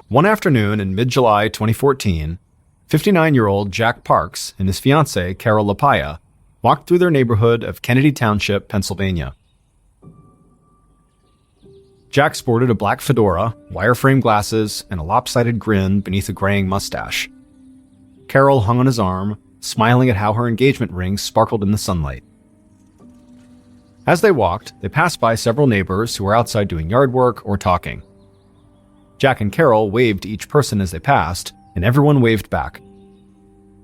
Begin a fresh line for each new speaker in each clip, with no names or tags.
One afternoon in mid-July 2014, 59-year-old Jack Parks and his fiancée, Carol LaPaya, walked through their neighborhood of Kennedy Township, Pennsylvania. Jack sported a black fedora, wireframe glasses, and a lopsided grin beneath a graying mustache. Carol hung on his arm, smiling at how her engagement ring sparkled in the sunlight. As they walked, they passed by several neighbors who were outside doing yard work or talking. Jack and Carol waved to each person as they passed, and everyone waved back.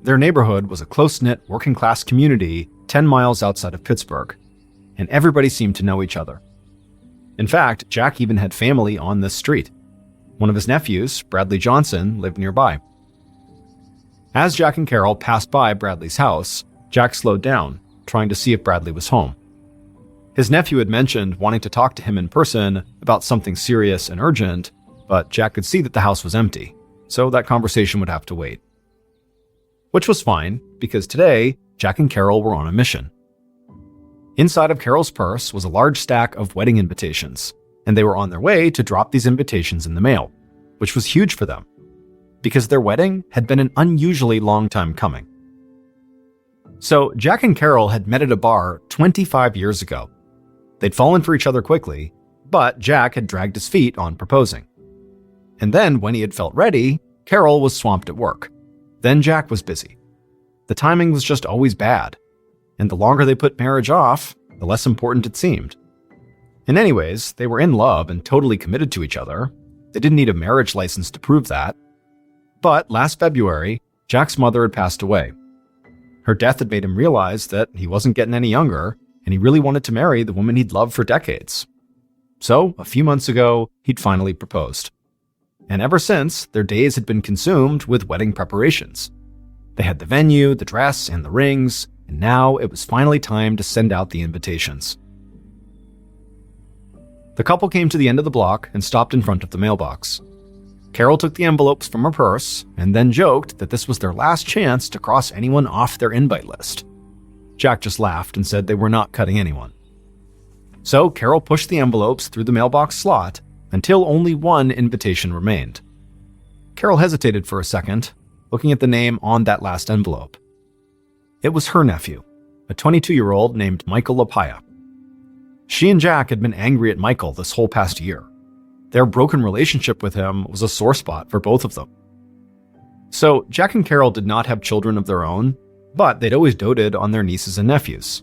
Their neighborhood was a close-knit, working-class community 10 miles outside of Pittsburgh, and everybody seemed to know each other. In fact, Jack even had family on this street. One of his nephews, Bradley Johnson, lived nearby. As Jack and Carol passed by Bradley's house, Jack slowed down, trying to see if Bradley was home. His nephew had mentioned wanting to talk to him in person about something serious and urgent, but Jack could see that the house was empty, so that conversation would have to wait. Which was fine, because today, Jack and Carol were on a mission. Inside of Carol's purse was a large stack of wedding invitations, and they were on their way to drop these invitations in the mail, which was huge for them, because their wedding had been an unusually long time coming. So Jack and Carol had met at a bar 25 years ago. They'd fallen for each other quickly, but Jack had dragged his feet on proposing. And then, when he had felt ready, Carol was swamped at work. Then Jack was busy. The timing was just always bad, and the longer they put marriage off, the less important it seemed. And anyways, they were in love and totally committed to each other. They didn't need a marriage license to prove that. But last February, Jack's mother had passed away. Her death had made him realize that he wasn't getting any younger, and he really wanted to marry the woman he'd loved for decades. So, a few months ago, he'd finally proposed. And ever since, their days had been consumed with wedding preparations. They had the venue, the dress, and the rings, and now it was finally time to send out the invitations. The couple came to the end of the block and stopped in front of the mailbox. Carol took the envelopes from her purse and then joked that this was their last chance to cross anyone off their invite list. Jack just laughed and said they were not cutting anyone. So Carol pushed the envelopes through the mailbox slot until only one invitation remained. Carol hesitated for a second, looking at the name on that last envelope. It was her nephew, a 22-year-old named Michael LaPaya. She and Jack had been angry at Michael this whole past year. Their broken relationship with him was a sore spot for both of them. So Jack and Carol did not have children of their own, but they'd always doted on their nieces and nephews.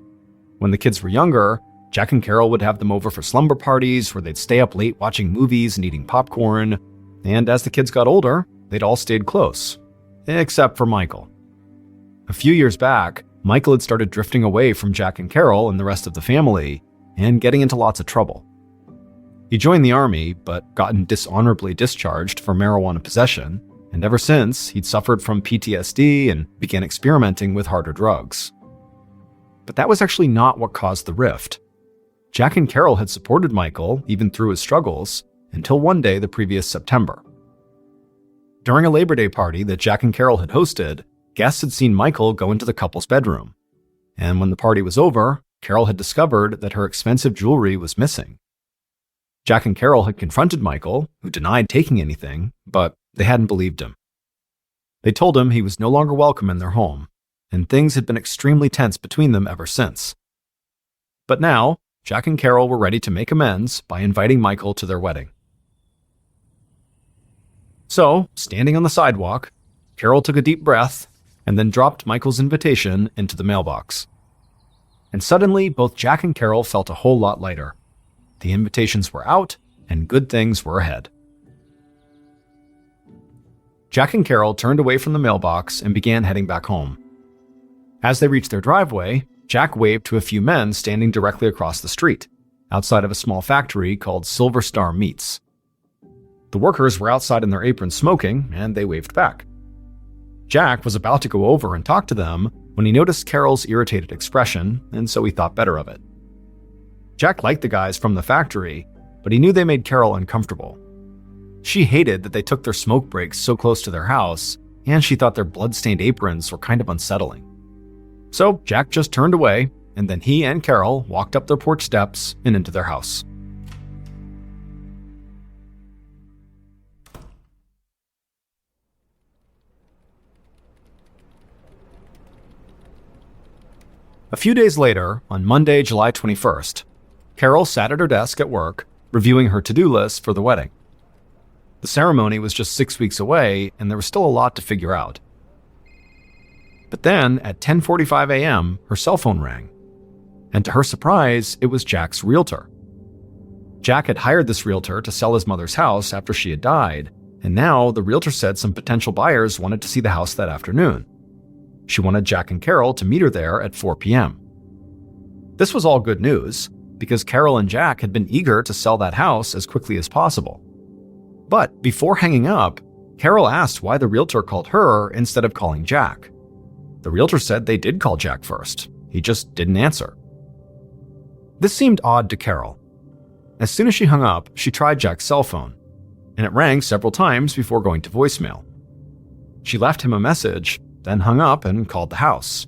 When the kids were younger, Jack and Carol would have them over for slumber parties where they'd stay up late watching movies and eating popcorn, and as the kids got older, they'd all stayed close, except for Michael. A few years back, Michael had started drifting away from Jack and Carol and the rest of the family, and getting into lots of trouble. He joined the army, but gotten dishonorably discharged for marijuana possession, and ever since, he'd suffered from PTSD and began experimenting with harder drugs. But that was actually not what caused the rift. Jack and Carol had supported Michael, even through his struggles, until one day the previous September. During a Labor Day party that Jack and Carol had hosted, guests had seen Michael go into the couple's bedroom. And when the party was over, Carol had discovered that her expensive jewelry was missing. Jack and Carol had confronted Michael, who denied taking anything, but they hadn't believed him. They told him he was no longer welcome in their home, and things had been extremely tense between them ever since. But now, Jack and Carol were ready to make amends by inviting Michael to their wedding. So, standing on the sidewalk, Carol took a deep breath and then dropped Michael's invitation into the mailbox. And suddenly, both Jack and Carol felt a whole lot lighter. The invitations were out, and good things were ahead. Jack and Carol turned away from the mailbox and began heading back home. As they reached their driveway, Jack waved to a few men standing directly across the street, outside of a small factory called Silver Star Meats. The workers were outside in their aprons smoking, and they waved back. Jack was about to go over and talk to them when he noticed Carol's irritated expression, and so he thought better of it. Jack liked the guys from the factory, but he knew they made Carol uncomfortable. She hated that they took their smoke breaks so close to their house, and she thought their blood-stained aprons were kind of unsettling. So Jack just turned away, and then he and Carol walked up their porch steps and into their house. A few days later, on Monday, July 21st, Carol sat at her desk at work, reviewing her to-do list for the wedding. The ceremony was just 6 weeks away, and there was still a lot to figure out. But then, at 10:45 a.m., her cell phone rang. And to her surprise, it was Jack's realtor. Jack had hired this realtor to sell his mother's house after she had died, and now the realtor said some potential buyers wanted to see the house that afternoon. She wanted Jack and Carol to meet her there at 4 p.m. This was all good news, because Carol and Jack had been eager to sell that house as quickly as possible. But before hanging up, Carol asked why the realtor called her instead of calling Jack. The realtor said they did call Jack first. He just didn't answer. This seemed odd to Carol. As soon as she hung up, she tried Jack's cell phone, and it rang several times before going to voicemail. She left him a message, then hung up and called the house.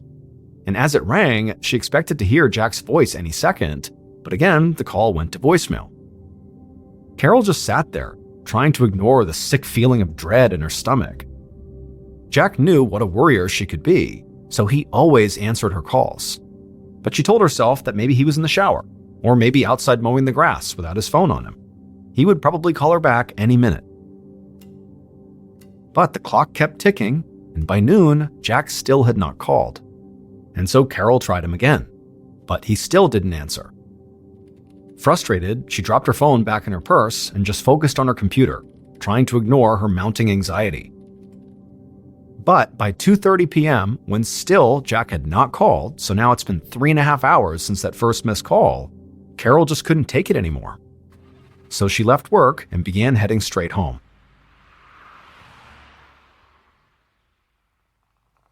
And as it rang, she expected to hear Jack's voice any second, but again, the call went to voicemail. Carol just sat there, trying to ignore the sick feeling of dread in her stomach. Jack knew what a worrier she could be, so he always answered her calls. But she told herself that maybe he was in the shower, or maybe outside mowing the grass without his phone on him. He would probably call her back any minute. But the clock kept ticking, and by noon, Jack still had not called. And so Carol tried him again, but he still didn't answer. Frustrated, she dropped her phone back in her purse and just focused on her computer, trying to ignore her mounting anxiety. But by 2:30 p.m., when still Jack had not called, so now it's been 3.5 hours since that first missed call, Carol just couldn't take it anymore. So she left work and began heading straight home.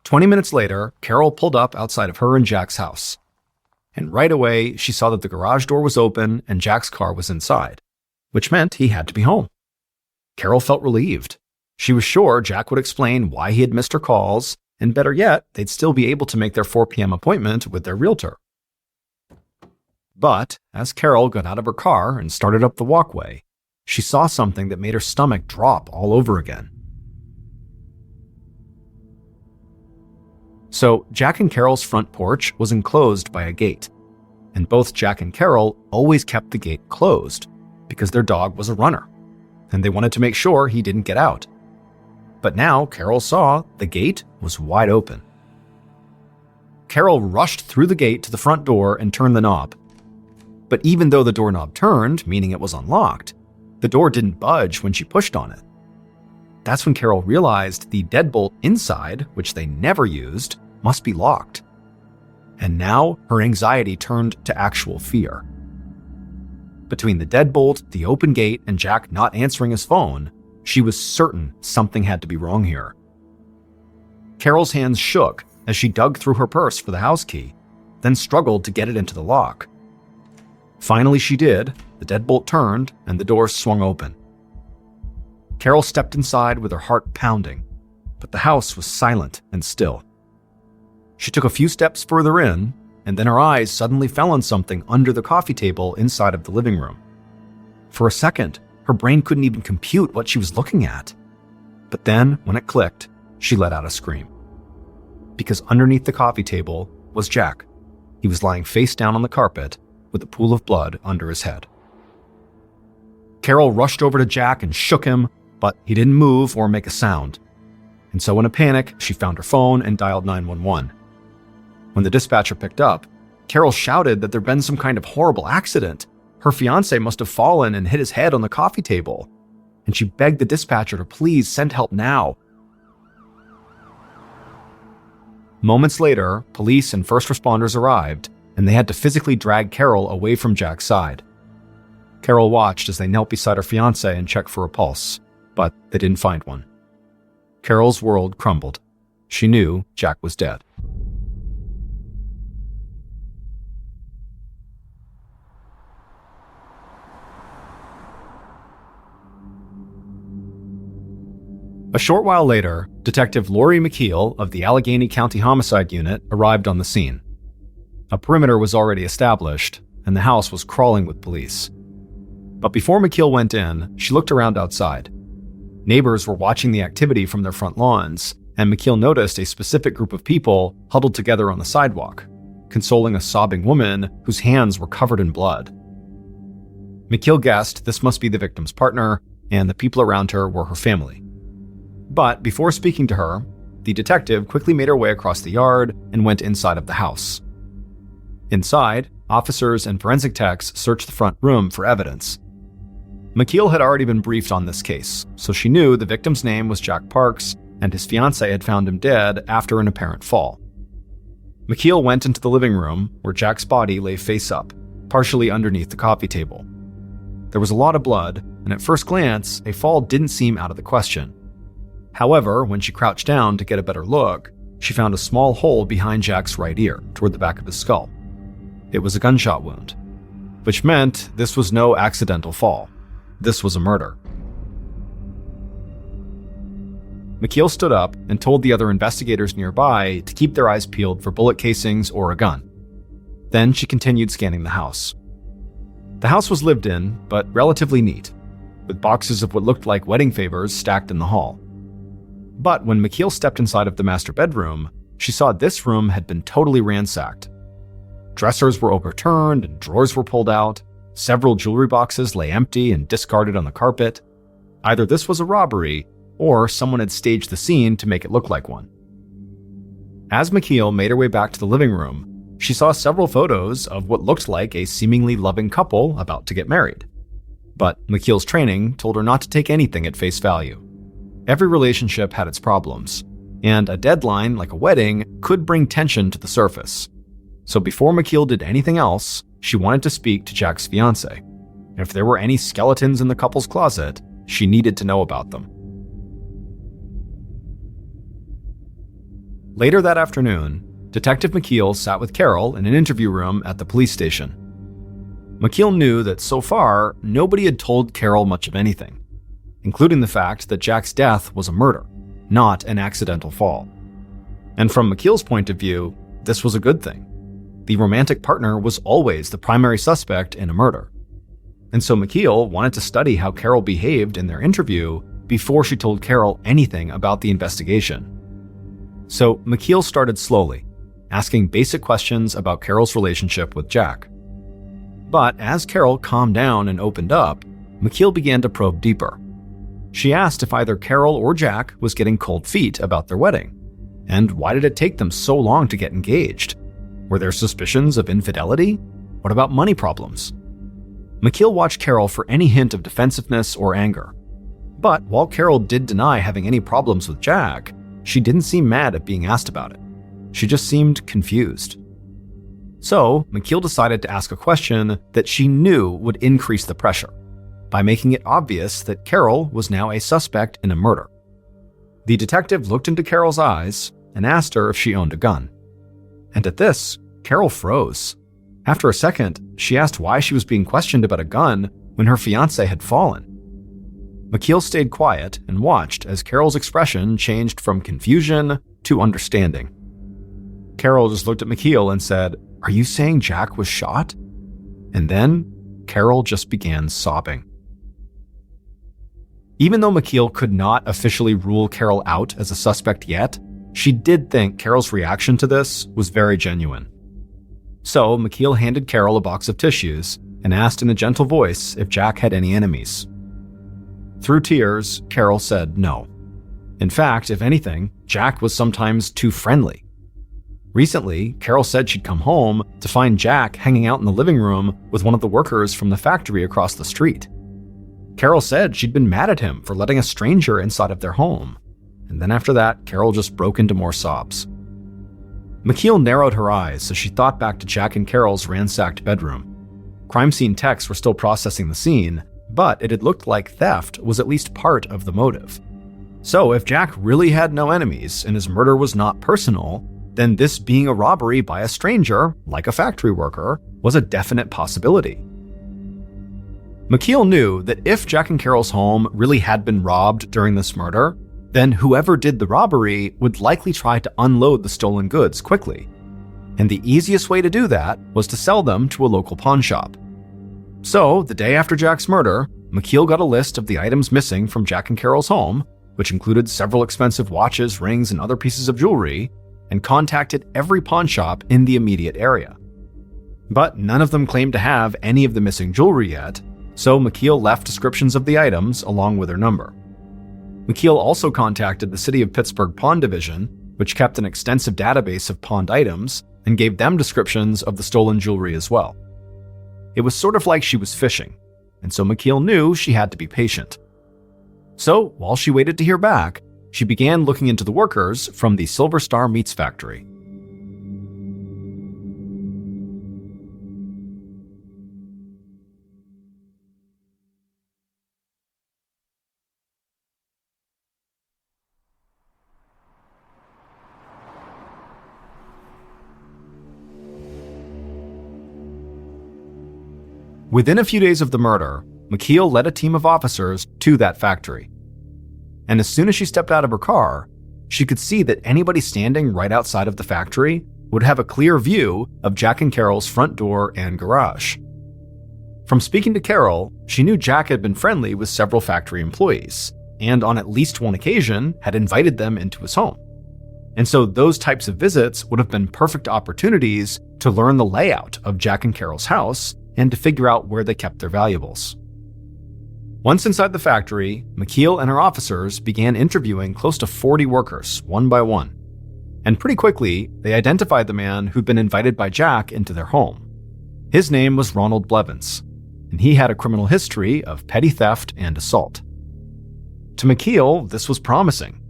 20 minutes later, Carol pulled up outside of her and Jack's house. And right away, she saw that the garage door was open and Jack's car was inside, which meant he had to be home. Carol felt relieved. She was sure Jack would explain why he had missed her calls, and better yet, they'd still be able to make their 4 p.m. appointment with their realtor. But as Carol got out of her car and started up the walkway, she saw something that made her stomach drop all over again. So Jack and Carol's front porch was enclosed by a gate, and both Jack and Carol always kept the gate closed because their dog was a runner, and they wanted to make sure he didn't get out. But now Carol saw the gate was wide open. Carol rushed through the gate to the front door and turned the knob. But even though the doorknob turned, meaning it was unlocked, the door didn't budge when she pushed on it. That's when Carol realized the deadbolt inside, which they never used, must be locked. And now her anxiety turned to actual fear. Between the deadbolt, the open gate, and Jack not answering his phone, she was certain something had to be wrong here. Carol's hands shook as she dug through her purse for the house key, then struggled to get it into the lock. Finally she did, the deadbolt turned, and the door swung open. Carol stepped inside with her heart pounding, but the house was silent and still. She took a few steps further in, and then her eyes suddenly fell on something under the coffee table inside of the living room. For a second, her brain couldn't even compute what she was looking at. But then, when it clicked, she let out a scream. Because underneath the coffee table was Jack. He was lying face down on the carpet with a pool of blood under his head. Carol rushed over to Jack and shook him, but he didn't move or make a sound. And so in a panic, she found her phone and dialed 911. When the dispatcher picked up, Carol shouted that there'd been some kind of horrible accident. Her fiancé must have fallen and hit his head on the coffee table. And she begged the dispatcher to please send help now. Moments later, police and first responders arrived, and they had to physically drag Carol away from Jack's side. Carol watched as they knelt beside her fiancé and checked for a pulse, but they didn't find one. Carol's world crumbled. She knew Jack was dead. A short while later, Detective Lori McKeel of the Allegheny County Homicide Unit arrived on the scene. A perimeter was already established, and the house was crawling with police. But before McKeel went in, she looked around outside. Neighbors were watching the activity from their front lawns, and McKeel noticed a specific group of people huddled together on the sidewalk. consoling a sobbing woman whose hands were covered in blood. McKeel guessed this must be the victim's partner, and the people around her were her family. But before speaking to her, the detective quickly made her way across the yard and went inside of the house. Inside, officers and forensic techs searched the front room for evidence. McKeel had already been briefed on this case, so she knew the victim's name was Jack Parks, and his fiancée had found him dead after an apparent fall. McKeel went into the living room, where Jack's body lay face up, partially underneath the coffee table. There was a lot of blood, and at first glance, a fall didn't seem out of the question. However, when she crouched down to get a better look, she found a small hole behind Jack's right ear, toward the back of his skull. It was a gunshot wound, which meant this was no accidental fall. This was a murder. McKeel stood up and told the other investigators nearby to keep their eyes peeled for bullet casings or a gun. Then she continued scanning the house. The house was lived in, but relatively neat, with boxes of what looked like wedding favors stacked in the hall. But when McKeel stepped inside of the master bedroom, she saw this room had been totally ransacked. Dressers were overturned and drawers were pulled out. Several jewelry boxes lay empty and discarded on the carpet. Either this was a robbery, or someone had staged the scene to make it look like one. As McKeel made her way back to the living room, she saw several photos of what looked like a seemingly loving couple about to get married. But McKeel's training told her not to take anything at face value. Every relationship had its problems, and a deadline like a wedding could bring tension to the surface. So before McKeel did anything else, she wanted to speak to Jack's fiancé. If there were any skeletons in the couple's closet, she needed to know about them. Later that afternoon, Detective McKeel sat with Carol in an interview room at the police station. McKeel knew that so far, nobody had told Carol much of anything, including the fact that Jack's death was a murder, not an accidental fall. And from McKeel's point of view, this was a good thing. The romantic partner was always the primary suspect in a murder. And so McKeel wanted to study how Carol behaved in their interview before she told Carol anything about the investigation. So McKeel started slowly, asking basic questions about Carol's relationship with Jack. But as Carol calmed down and opened up, McKeel began to probe deeper. She asked if either Carol or Jack was getting cold feet about their wedding, and why did it take them so long to get engaged? Were there suspicions of infidelity? What about money problems? McKeel watched Carol for any hint of defensiveness or anger. But while Carol did deny having any problems with Jack, she didn't seem mad at being asked about it. She just seemed confused. So, McKeel decided to ask a question that she knew would increase the pressure, by making it obvious that Carol was now a suspect in a murder. The detective looked into Carol's eyes and asked her if she owned a gun. And at this, Carol froze. After a second, she asked why she was being questioned about a gun when her fiancé had fallen. McKeel stayed quiet and watched as Carol's expression changed from confusion to understanding. Carol just looked at McKeel and said, "Are you saying Jack was shot?" And then, Carol just began sobbing. Even though McKeel could not officially rule Carol out as a suspect yet, she did think Carol's reaction to this was very genuine. So McKeel handed Carol a box of tissues and asked in a gentle voice if Jack had any enemies. Through tears, Carol said no. In fact, if anything, Jack was sometimes too friendly. Recently, Carol said she'd come home to find Jack hanging out in the living room with one of the workers from the factory across the street. Carol said she'd been mad at him for letting a stranger inside of their home. And then after that, Carol just broke into more sobs. McKeel narrowed her eyes as she thought back to Jack and Carol's ransacked bedroom. Crime scene techs were still processing the scene, but it had looked like theft was at least part of the motive. So if Jack really had no enemies and his murder was not personal, then this being a robbery by a stranger, like a factory worker, was a definite possibility. McKeel knew that if Jack and Carol's home really had been robbed during this murder, then whoever did the robbery would likely try to unload the stolen goods quickly. And the easiest way to do that was to sell them to a local pawn shop. So, the day after Jack's murder, McKeel got a list of the items missing from Jack and Carol's home, which included several expensive watches, rings, and other pieces of jewelry, and contacted every pawn shop in the immediate area. But none of them claimed to have any of the missing jewelry yet, so McKeel left descriptions of the items along with their number. McKeel also contacted the City of Pittsburgh Pawn Division, which kept an extensive database of pawned items, and gave them descriptions of the stolen jewelry as well. It was sort of like she was fishing, and so McKeel knew she had to be patient. So, while she waited to hear back, she began looking into the workers from the Silver Star Meats Factory. Within a few days of the murder, McKeel led a team of officers to that factory. And as soon as she stepped out of her car, she could see that anybody standing right outside of the factory would have a clear view of Jack and Carol's front door and garage. From speaking to Carol, she knew Jack had been friendly with several factory employees, and on at least one occasion had invited them into his home. And so those types of visits would have been perfect opportunities to learn the layout of Jack and Carol's house and to figure out where they kept their valuables. Once inside the factory, McKeel and her officers began interviewing close to 40 workers, one by one. And pretty quickly, they identified the man who'd been invited by Jack into their home. His name was Ronald Blevins, and he had a criminal history of petty theft and assault. To McKeel, this was promising.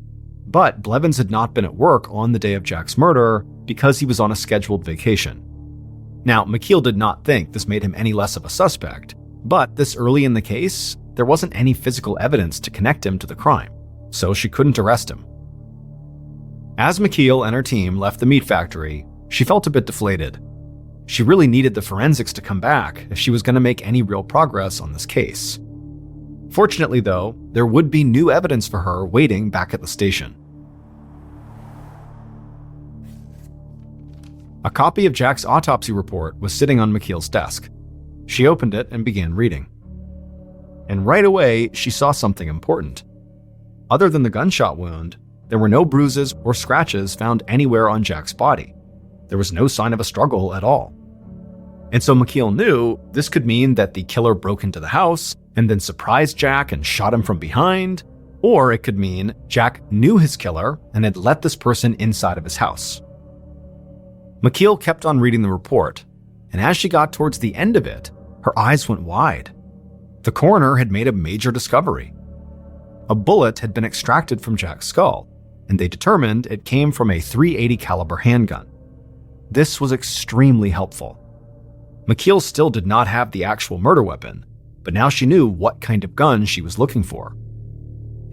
But Blevins had not been at work on the day of Jack's murder because he was on a scheduled vacation. Now, McKeel did not think this made him any less of a suspect, but this early in the case, there wasn't any physical evidence to connect him to the crime, so she couldn't arrest him. As McKeel and her team left the meat factory, she felt a bit deflated. She really needed the forensics to come back if she was going to make any real progress on this case. Fortunately, though, there would be new evidence for her waiting back at the station. A copy of Jack's autopsy report was sitting on McKeel's desk. She opened it and began reading. And right away, she saw something important. Other than the gunshot wound, there were no bruises or scratches found anywhere on Jack's body. There was no sign of a struggle at all. And so McKeel knew this could mean that the killer broke into the house and then surprised Jack and shot him from behind, or it could mean Jack knew his killer and had let this person inside of his house. McKeel kept on reading the report, and as she got towards the end of it, her eyes went wide. The coroner had made a major discovery. A bullet had been extracted from Jack's skull, and they determined it came from a .380 caliber handgun. This was extremely helpful. McKeel still did not have the actual murder weapon, but now she knew what kind of gun she was looking for.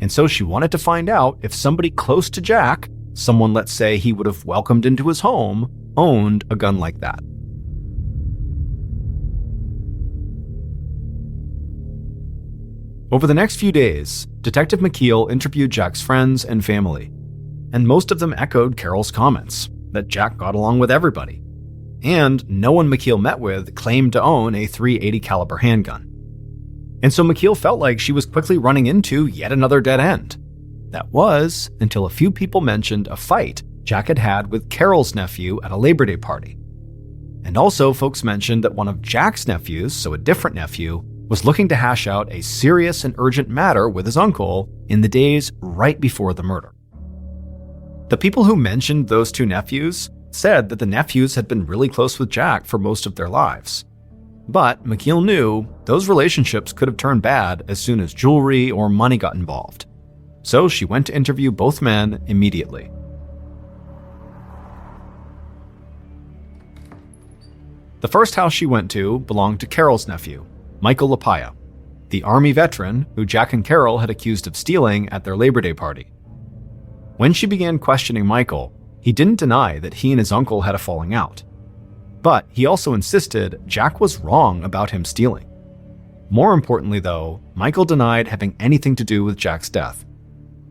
And so she wanted to find out if somebody close to Jack, someone let's say he would have welcomed into his home, owned a gun like that. Over the next few days, Detective McKeel interviewed Jack's friends and family, and most of them echoed Carol's comments that Jack got along with everybody. And no one McKeel met with claimed to own a .380 caliber handgun. And so McKeel felt like she was quickly running into yet another dead end. That was until a few people mentioned a fight Jack had had with Carol's nephew at a Labor Day party. And also folks mentioned that one of Jack's nephews, so a different nephew, was looking to hash out a serious and urgent matter with his uncle in the days right before the murder. The people who mentioned those two nephews said that the nephews had been really close with Jack for most of their lives. But McKeel knew those relationships could have turned bad as soon as jewelry or money got involved. So she went to interview both men immediately. The first house she went to belonged to Carol's nephew, Michael Lapaya, the Army veteran who Jack and Carol had accused of stealing at their Labor Day party. When she began questioning Michael, he didn't deny that he and his uncle had a falling out. But he also insisted Jack was wrong about him stealing. More importantly, though, Michael denied having anything to do with Jack's death.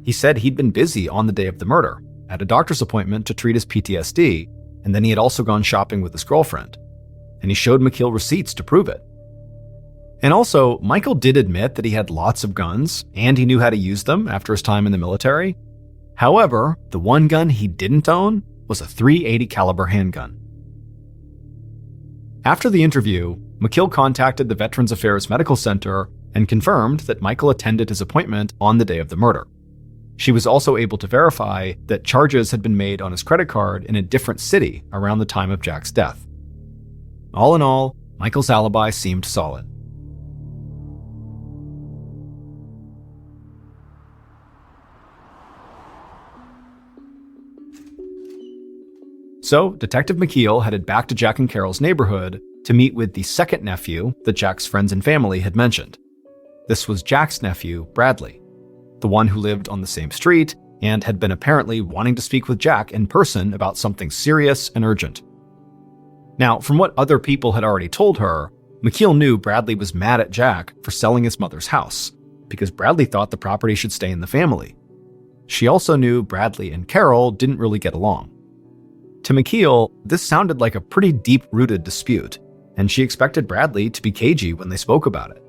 He said he'd been busy on the day of the murder, at a doctor's appointment to treat his PTSD, and then he had also gone shopping with his girlfriend. And he showed McKeel receipts to prove it. And also, Michael did admit that he had lots of guns, and he knew how to use them after his time in the military. However, the one gun he didn't own was a .380 caliber handgun. After the interview, McKeel contacted the Veterans Affairs Medical Center and confirmed that Michael attended his appointment on the day of the murder. She was also able to verify that charges had been made on his credit card in a different city around the time of Jack's death. All in all, Michael's alibi seemed solid. So, Detective McKeel headed back to Jack and Carol's neighborhood to meet with the second nephew that Jack's friends and family had mentioned. This was Jack's nephew, Bradley, the one who lived on the same street and had been apparently wanting to speak with Jack in person about something serious and urgent. Now, from what other people had already told her, McKeel knew Bradley was mad at Jack for selling his mother's house, because Bradley thought the property should stay in the family. She also knew Bradley and Carol didn't really get along. To McKeel, this sounded like a pretty deep-rooted dispute, and she expected Bradley to be cagey when they spoke about it.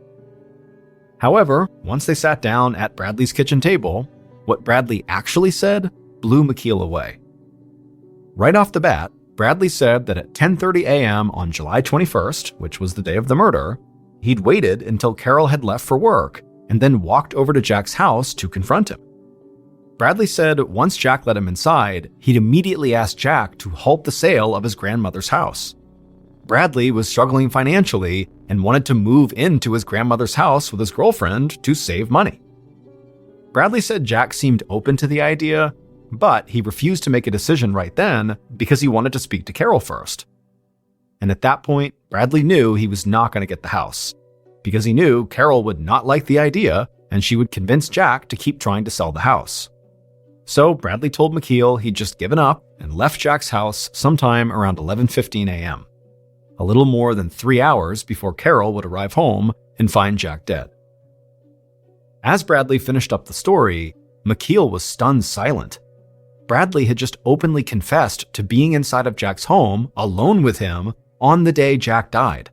However, once they sat down at Bradley's kitchen table, what Bradley actually said blew McKeel away. Right off the bat, Bradley said that at 10:30 a.m. on July 21st, which was the day of the murder, he'd waited until Carol had left for work and then walked over to Jack's house to confront him. Bradley said once Jack let him inside, he'd immediately asked Jack to halt the sale of his grandmother's house. Bradley was struggling financially and wanted to move into his grandmother's house with his girlfriend to save money. Bradley said Jack seemed open to the idea, but he refused to make a decision right then because he wanted to speak to Carol first. And at that point, Bradley knew he was not going to get the house, because he knew Carol would not like the idea and she would convince Jack to keep trying to sell the house. So Bradley told McKeel he'd just given up and left Jack's house sometime around 11:15 a.m., a little more than 3 hours before Carol would arrive home and find Jack dead. As Bradley finished up the story, McKeel was stunned silent. Bradley had just openly confessed to being inside of Jack's home, alone with him, on the day Jack died.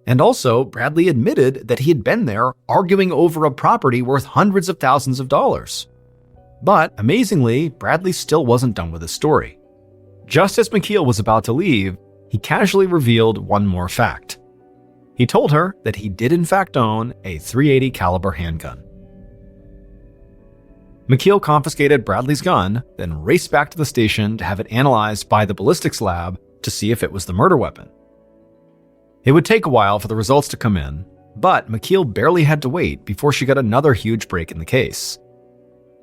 And also, Bradley admitted that he had been there arguing over a property worth hundreds of thousands of dollars. But, amazingly, Bradley still wasn't done with his story. Just as McKeel was about to leave, he casually revealed one more fact. He told her that he did in fact own a .380 caliber handgun. McKeel confiscated Bradley's gun, then raced back to the station to have it analyzed by the ballistics lab to see if it was the murder weapon. It would take a while for the results to come in, but McKeel barely had to wait before she got another huge break in the case.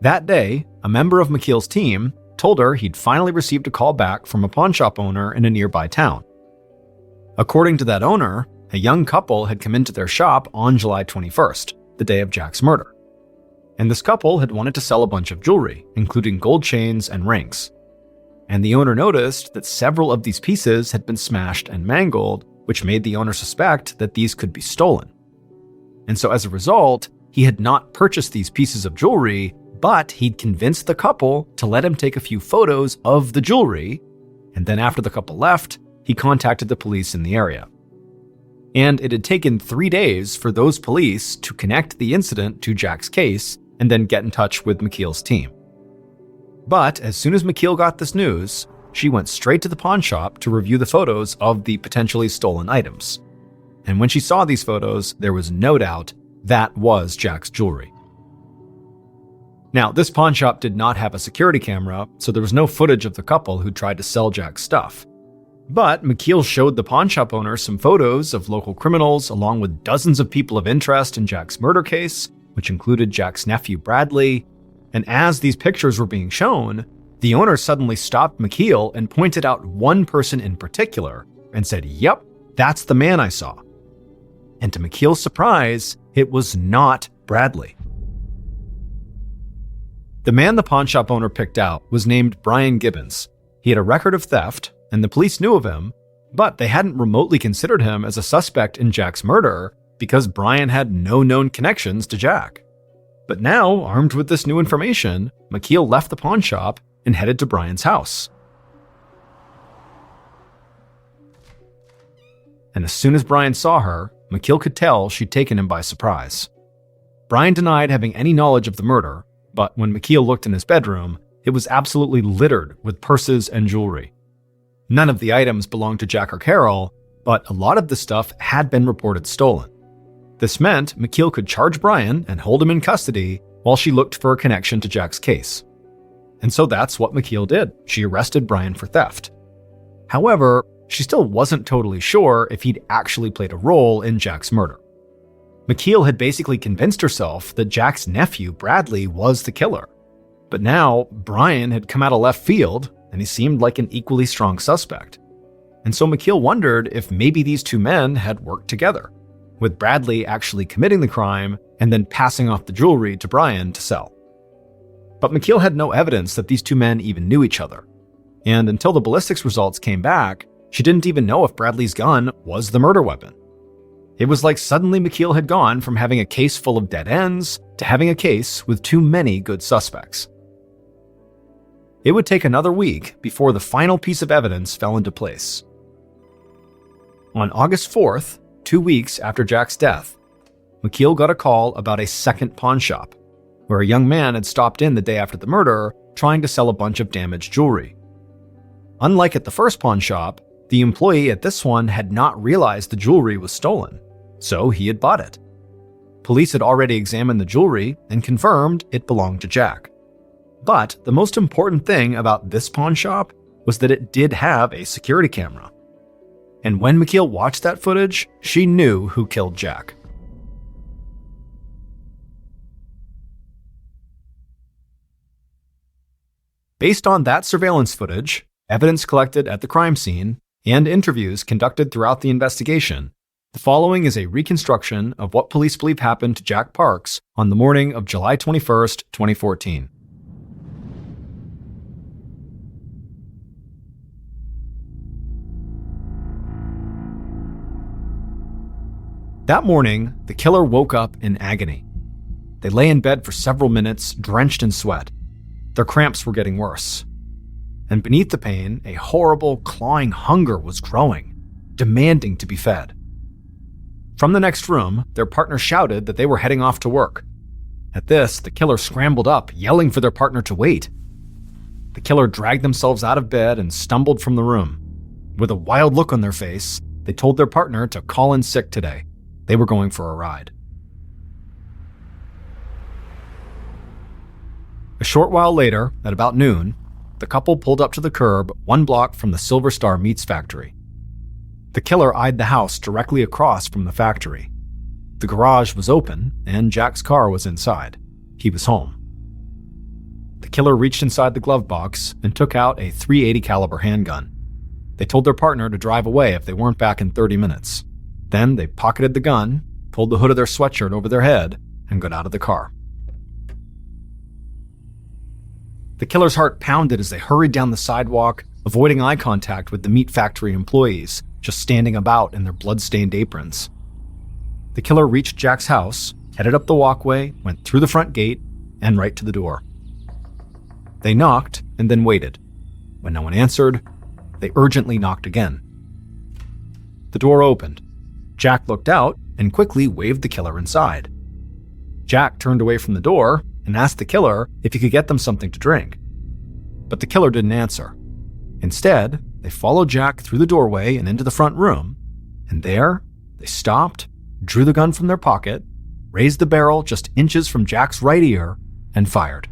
That day, a member of McKeel's team told her he'd finally received a call back from a pawnshop owner in a nearby town. According to that owner, a young couple had come into their shop on July 21st, the day of Jack's murder. And this couple had wanted to sell a bunch of jewelry, including gold chains and rings. And the owner noticed that several of these pieces had been smashed and mangled, which made the owner suspect that these could be stolen. And so as a result, he had not purchased these pieces of jewelry, but he'd convinced the couple to let him take a few photos of the jewelry, and then after the couple left, he contacted the police in the area. And it had taken 3 days for those police to connect the incident to Jack's case and then get in touch with McKeel's team. But as soon as McKeel got this news, she went straight to the pawn shop to review the photos of the potentially stolen items. And when she saw these photos, there was no doubt that was Jack's jewelry. Now, this pawn shop did not have a security camera, so there was no footage of the couple who tried to sell Jack's stuff. But McKeel showed the pawn shop owner some photos of local criminals along with dozens of people of interest in Jack's murder case, which included Jack's nephew Bradley. And as these pictures were being shown, the owner suddenly stopped McKeel and pointed out one person in particular and said, "Yep, that's the man I saw." And to McKeel's surprise, it was not Bradley. The man the pawnshop owner picked out was named Brian Gibbons. He had a record of theft, and the police knew of him, but they hadn't remotely considered him as a suspect in Jack's murder because Brian had no known connections to Jack. But now, armed with this new information, McKeel left the pawn shop and headed to Brian's house. And as soon as Brian saw her, McKeel could tell she'd taken him by surprise. Brian denied having any knowledge of the murder, but when McKeel looked in his bedroom, It was absolutely littered with purses and jewelry. None of the items belonged to Jack or Carol, but a lot of the stuff had been reported stolen. This meant McKeel could charge Brian and hold him in custody while she looked for a connection to Jack's case. And so that's what McKeel did. She arrested Brian for theft. However, she still wasn't totally sure if he'd actually played a role in Jack's murder. McKeel had basically convinced herself that Jack's nephew, Bradley, was the killer. But now, Brian had come out of left field, and he seemed like an equally strong suspect. And so McKeel wondered if maybe these two men had worked together, with Bradley actually committing the crime and then passing off the jewelry to Brian to sell. But McKeel had no evidence that these two men even knew each other. And until the ballistics results came back, she didn't even know if Bradley's gun was the murder weapon. It was like suddenly McKeel had gone from having a case full of dead ends to having a case with too many good suspects. It would take another week before the final piece of evidence fell into place. On August 4th, 2 weeks after Jack's death, McKeel got a call about a second pawn shop, where a young man had stopped in the day after the murder trying to sell a bunch of damaged jewelry. Unlike at the first pawn shop, the employee at this one had not realized the jewelry was stolen, so he had bought it. Police had already examined the jewelry and confirmed it belonged to Jack. But the most important thing about this pawn shop was that it did have a security camera. And when McKeel watched that footage, she knew who killed Jack. Based on that surveillance footage, evidence collected at the crime scene, and interviews conducted throughout the investigation, the following is a reconstruction of what police believe happened to Jack Parks on the morning of July 21st, 2014. That morning, the killer woke up in agony. They lay in bed for several minutes, drenched in sweat. Their cramps were getting worse. And beneath the pain, a horrible, clawing hunger was growing, demanding to be fed. From the next room, their partner shouted that they were heading off to work. At this, the killer scrambled up, yelling for their partner to wait. The killer dragged themselves out of bed and stumbled from the room. With a wild look on their face, they told their partner to call in sick today. They were going for a ride. A short while later, at about noon, the couple pulled up to the curb 1 block from the Silver Star Meats factory. The killer eyed the house directly across from the factory. The garage was open, and Jack's car was inside. He was home. The killer reached inside the glove box and took out a .380 caliber handgun. They told their partner to drive away if they weren't back in 30 minutes. Then they pocketed the gun, pulled the hood of their sweatshirt over their head, and got out of the car. The killer's heart pounded as they hurried down the sidewalk, avoiding eye contact with the meat factory employees, just standing about in their blood-stained aprons. The killer reached Jack's house, headed up the walkway, went through the front gate, and right to the door. They knocked and then waited. When no one answered, they urgently knocked again. The door opened. Jack looked out and quickly waved the killer inside. Jack turned away from the door and asked the killer if he could get them something to drink. But the killer didn't answer. Instead, they followed Jack through the doorway and into the front room, and there, they stopped, drew the gun from their pocket, raised the barrel just inches from Jack's right ear, and fired.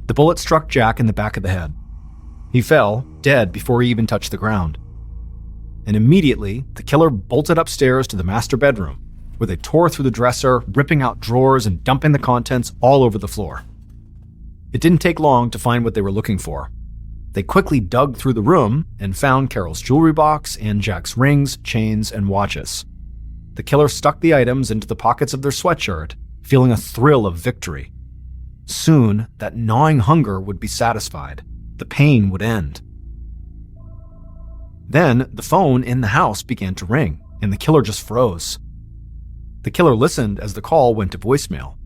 The bullet struck Jack in the back of the head. He fell, dead before he even touched the ground. And immediately, the killer bolted upstairs to the master bedroom, where they tore through the dresser, ripping out drawers and dumping the contents all over the floor. It didn't take long to find what they were looking for. They quickly dug through the room and found Carol's jewelry box and Jack's rings, chains, and watches. The killer stuck the items into the pockets of their sweatshirt, feeling a thrill of victory. Soon, that gnawing hunger would be satisfied. The pain would end. Then, the phone in the house began to ring, and the killer just froze. The killer listened as the call went to voicemail.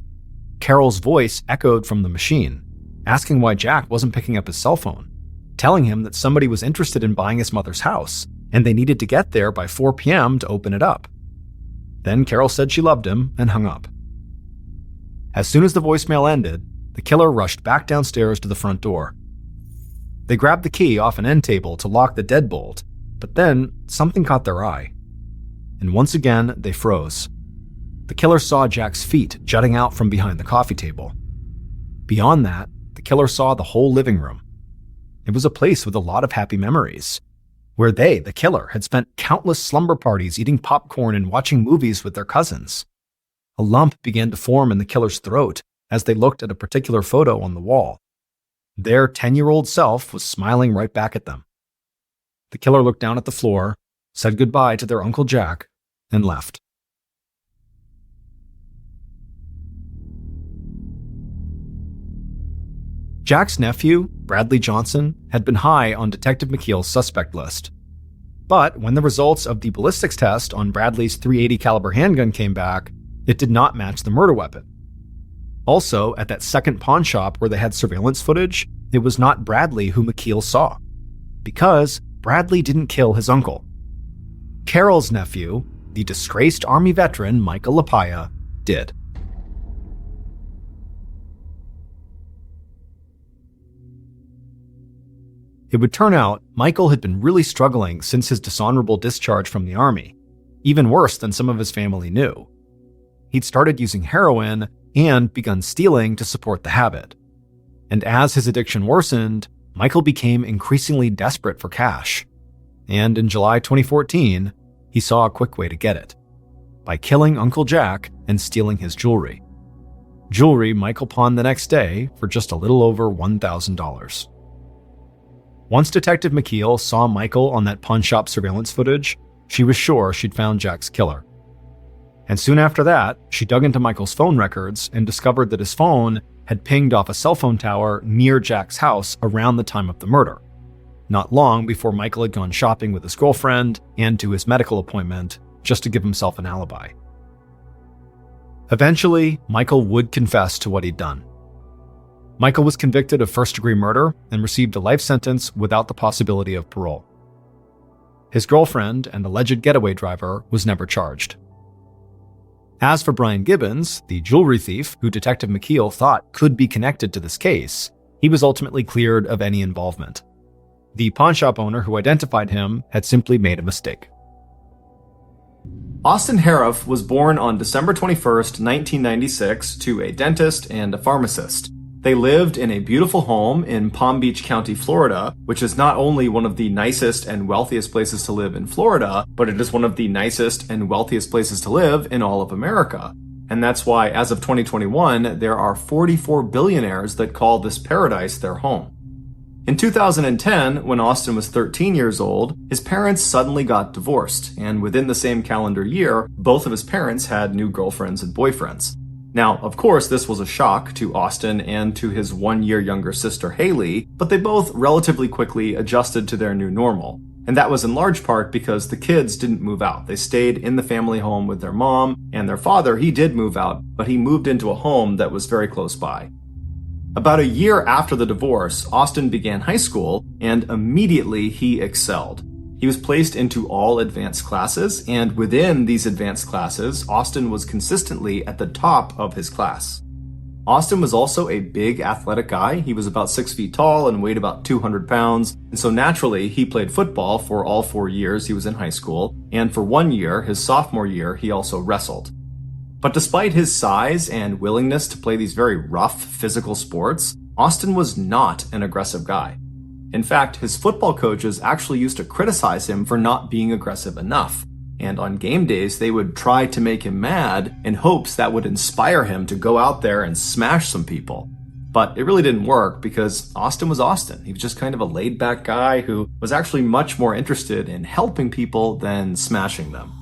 Carol's voice echoed from the machine, asking why Jack wasn't picking up his cell phone, telling him that somebody was interested in buying his mother's house, and they needed to get there by 4 p.m. to open it up. Then Carol said she loved him and hung up. As soon as the voicemail ended, the killer rushed back downstairs to the front door. They grabbed the key off an end table to lock the deadbolt, but then something caught their eye. And once again, they froze. The killer saw Jack's feet jutting out from behind the coffee table. Beyond that, the killer saw the whole living room. It was a place with a lot of happy memories, where they, the killer, had spent countless slumber parties eating popcorn and watching movies with their cousins. A lump began to form in the killer's throat as they looked at a particular photo on the wall. Their 10-year-old self was smiling right back at them. The killer looked down at the floor, said goodbye to their Uncle Jack, and left. Jack's nephew, Bradley Johnson, had been high on Detective McKeel's suspect list. But when the results of the ballistics test on Bradley's .380 caliber handgun came back, it did not match the murder weapon. Also, at that second pawn shop where they had surveillance footage, it was not Bradley who McKeel saw, because Bradley didn't kill his uncle. Carol's nephew, the disgraced Army veteran Michael LaPaya, did. It would turn out Michael had been really struggling since his dishonorable discharge from the Army, even worse than some of his family knew. He'd started using heroin and begun stealing to support the habit. And as his addiction worsened, Michael became increasingly desperate for cash. And in July 2014, he saw a quick way to get it, by killing Uncle Jack and stealing his jewelry. Jewelry Michael pawned the next day for just a little over $1,000. Once Detective McKeel saw Michael on that pawn shop surveillance footage, she was sure she'd found Jack's killer. And soon after that, she dug into Michael's phone records and discovered that his phone had pinged off a cell phone tower near Jack's house around the time of the murder, not long before Michael had gone shopping with his girlfriend and to his medical appointment just to give himself an alibi. Eventually, Michael would confess to what he'd done. Michael was convicted of first-degree murder and received a life sentence without the possibility of parole. His girlfriend and alleged getaway driver was never charged. As for Brian Gibbons, the jewelry thief who Detective McKeel thought could be connected to this case, he was ultimately cleared of any involvement. The pawnshop owner who identified him had simply made a mistake. Austin Harroff was born on December 21st, 1996, to a dentist and a pharmacist. They lived in a beautiful home in Palm Beach County, Florida, which is not only one of the nicest and wealthiest places to live in Florida, but it is one of the nicest and wealthiest places to live in all of America. And that's why, as of 2021, there are 44 billionaires that call this paradise their home. In 2010, when Austin was 13 years old, his parents suddenly got divorced, and within the same calendar year, both of his parents had new girlfriends and boyfriends. Now, of course, this was a shock to Austin and to his 1 year younger sister Haley, but they both relatively quickly adjusted to their new normal. And that was in large part because the kids didn't move out. They stayed in the family home with their mom, and their father, he did move out, but he moved into a home that was very close by. About a year after the divorce, Austin began high school, and immediately he excelled. He was placed into all advanced classes, and within these advanced classes, Austin was consistently at the top of his class. Austin was also a big athletic guy. He was about 6 feet tall and weighed about 200 pounds, and so naturally, he played football for all 4 years he was in high school, and for 1 year, his sophomore year, he also wrestled. But despite his size and willingness to play these very rough physical sports, Austin was not an aggressive guy. In fact, his football coaches actually used to criticize him for not being aggressive enough. And on game days, they would try to make him mad in hopes that would inspire him to go out there and smash some people. But it really didn't work because Austin was Austin. He was just kind of a laid-back guy who was actually much more interested in helping people than smashing them.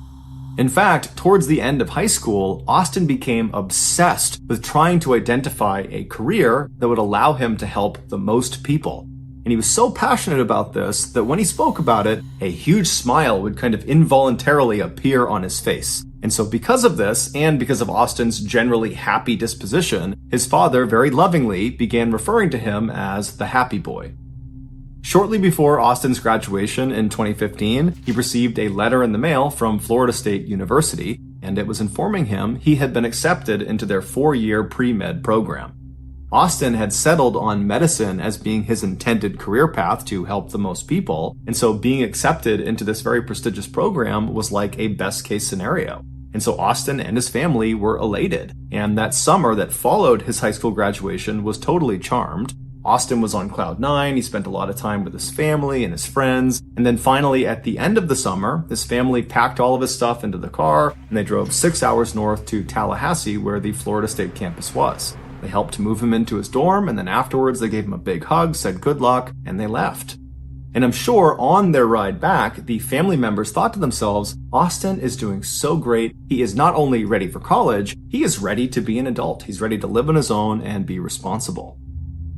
In fact, towards the end of high school, Austin became obsessed with trying to identify a career that would allow him to help the most people. And he was so passionate about this that when he spoke about it, a huge smile would kind of involuntarily appear on his face. And so because of this, and because of Austin's generally happy disposition, his father very lovingly began referring to him as the happy boy. Shortly before Austin's graduation in 2015, he received a letter in the mail from Florida State University, and it was informing him he had been accepted into their 4-year pre-med program. Austin had settled on medicine as being his intended career path to help the most people, and so being accepted into this very prestigious program was like a best-case scenario. And so Austin and his family were elated, and that summer that followed his high school graduation was totally charmed. Austin was on cloud nine, he spent a lot of time with his family and his friends, and then finally at the end of the summer, his family packed all of his stuff into the car, and they drove 6 hours north to Tallahassee, where the Florida State campus was. They helped move him into his dorm, and then afterwards they gave him a big hug, said good luck, and they left. And I'm sure on their ride back, the family members thought to themselves, Austin is doing so great. He is not only ready for college, he is ready to be an adult. He's ready to live on his own and be responsible.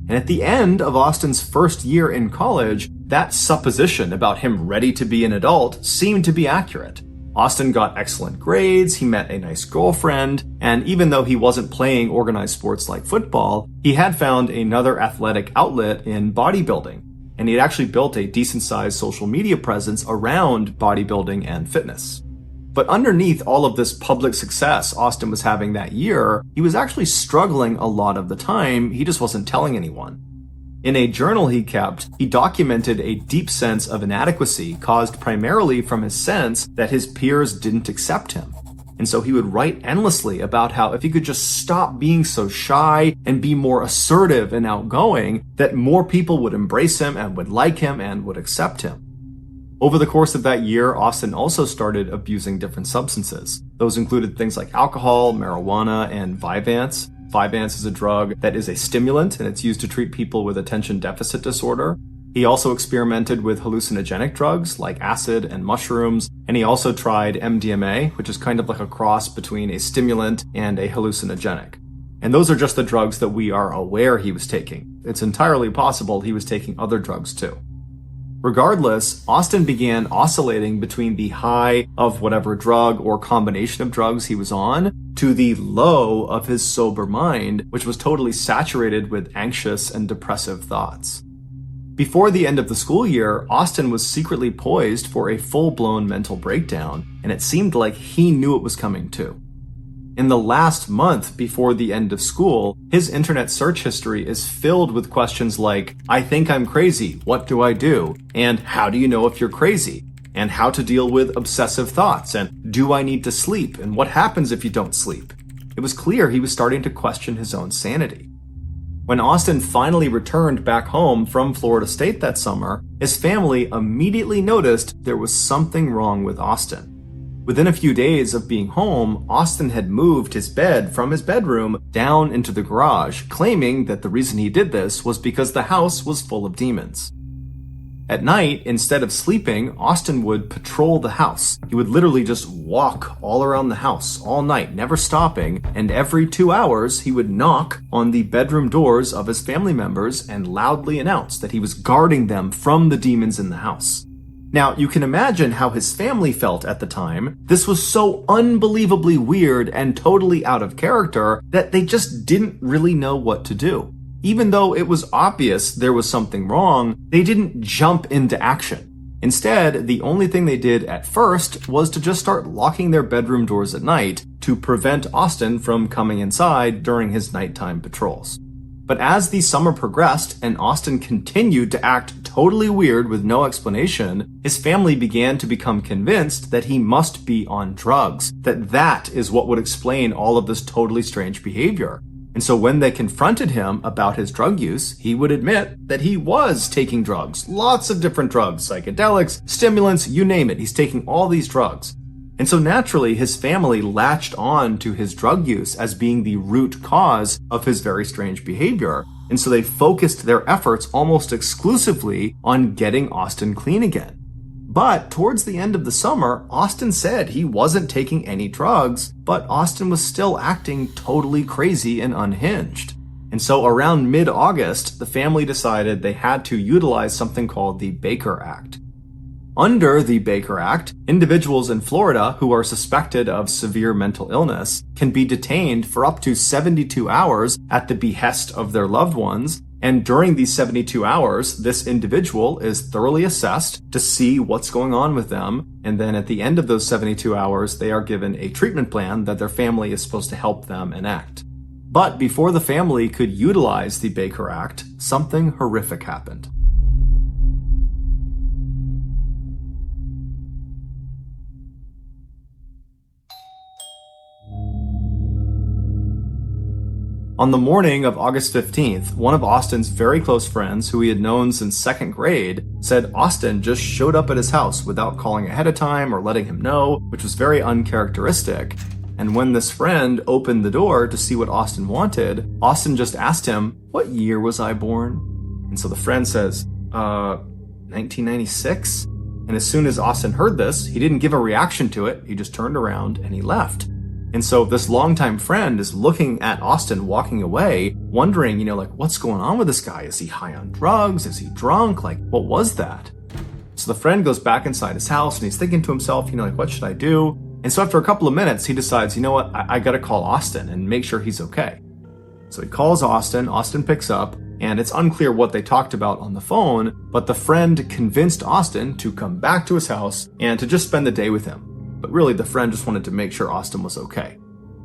And at the end of Austin's first year in college, that supposition about him ready to be an adult seemed to be accurate. Austin got excellent grades, he met a nice girlfriend, and even though he wasn't playing organized sports like football, he had found another athletic outlet in bodybuilding. And he had actually built a decent-sized social media presence around bodybuilding and fitness. But underneath all of this public success Austin was having that year, he was actually struggling a lot of the time. He just wasn't telling anyone. In a journal he kept, he documented a deep sense of inadequacy caused primarily from his sense that his peers didn't accept him. And so he would write endlessly about how if he could just stop being so shy and be more assertive and outgoing, that more people would embrace him and would like him and would accept him. Over the course of that year, Austin also started abusing different substances. Those included things like alcohol, marijuana, and Vyvanse. Vyvanse is a drug that is a stimulant, and it's used to treat people with attention deficit disorder. He also experimented with hallucinogenic drugs like acid and mushrooms, and he also tried MDMA, which is kind of like a cross between a stimulant and a hallucinogenic. And those are just the drugs that we are aware he was taking. It's entirely possible he was taking other drugs too. Regardless, Austin began oscillating between the high of whatever drug or combination of drugs he was on to the low of his sober mind, which was totally saturated with anxious and depressive thoughts. Before the end of the school year, Austin was secretly poised for a full-blown mental breakdown, and it seemed like he knew it was coming too. In the last month before the end of school, his internet search history is filled with questions like, I think I'm crazy, what do I do? And how do you know if you're crazy? And how to deal with obsessive thoughts? And do I need to sleep? And what happens if you don't sleep? It was clear he was starting to question his own sanity. When Austin finally returned back home from Florida State that summer, his family immediately noticed there was something wrong with Austin. Within a few days of being home, Austin had moved his bed from his bedroom down into the garage, claiming that the reason he did this was because the house was full of demons. At night, instead of sleeping, Austin would patrol the house. He would literally just walk all around the house all night, never stopping, and every 2 hours he would knock on the bedroom doors of his family members and loudly announce that he was guarding them from the demons in the house. Now, you can imagine how his family felt at the time. This was so unbelievably weird and totally out of character that they just didn't really know what to do. Even though it was obvious there was something wrong, they didn't jump into action. Instead, the only thing they did at first was to just start locking their bedroom doors at night to prevent Austin from coming inside during his nighttime patrols. But as the summer progressed and Austin continued to act totally weird with no explanation, his family began to become convinced that he must be on drugs, that is what would explain all of this totally strange behavior. And so when they confronted him about his drug use, he would admit that he was taking drugs, lots of different drugs, psychedelics, stimulants, you name it, he's taking all these drugs. And so naturally, his family latched on to his drug use as being the root cause of his very strange behavior. And so they focused their efforts almost exclusively on getting Austin clean again. But towards the end of the summer, Austin said he wasn't taking any drugs, but Austin was still acting totally crazy and unhinged. And so around mid-August, the family decided they had to utilize something called the Baker Act. Under the Baker Act, individuals in Florida who are suspected of severe mental illness can be detained for up to 72 hours at the behest of their loved ones, and during these 72 hours, this individual is thoroughly assessed to see what's going on with them, and then at the end of those 72 hours, they are given a treatment plan that their family is supposed to help them enact. But before the family could utilize the Baker Act, something horrific happened. On the morning of August 15th, one of Austin's very close friends, who he had known since second grade, said Austin just showed up at his house without calling ahead of time or letting him know, which was very uncharacteristic. And when this friend opened the door to see what Austin wanted, Austin just asked him, "What year was I born?" And so the friend says, 1996? And as soon as Austin heard this, he didn't give a reaction to it. He just turned around and he left. And so this longtime friend is looking at Austin walking away, wondering, what's going on with this guy? Is he high on drugs? Is he drunk? What was that? So the friend goes back inside his house and he's thinking to himself, what should I do? And so after a couple of minutes, he decides, I gotta call Austin and make sure he's okay. So he calls Austin, Austin picks up, and it's unclear what they talked about on the phone, but the friend convinced Austin to come back to his house and to just spend the day with him. But really, the friend just wanted to make sure Austin was okay.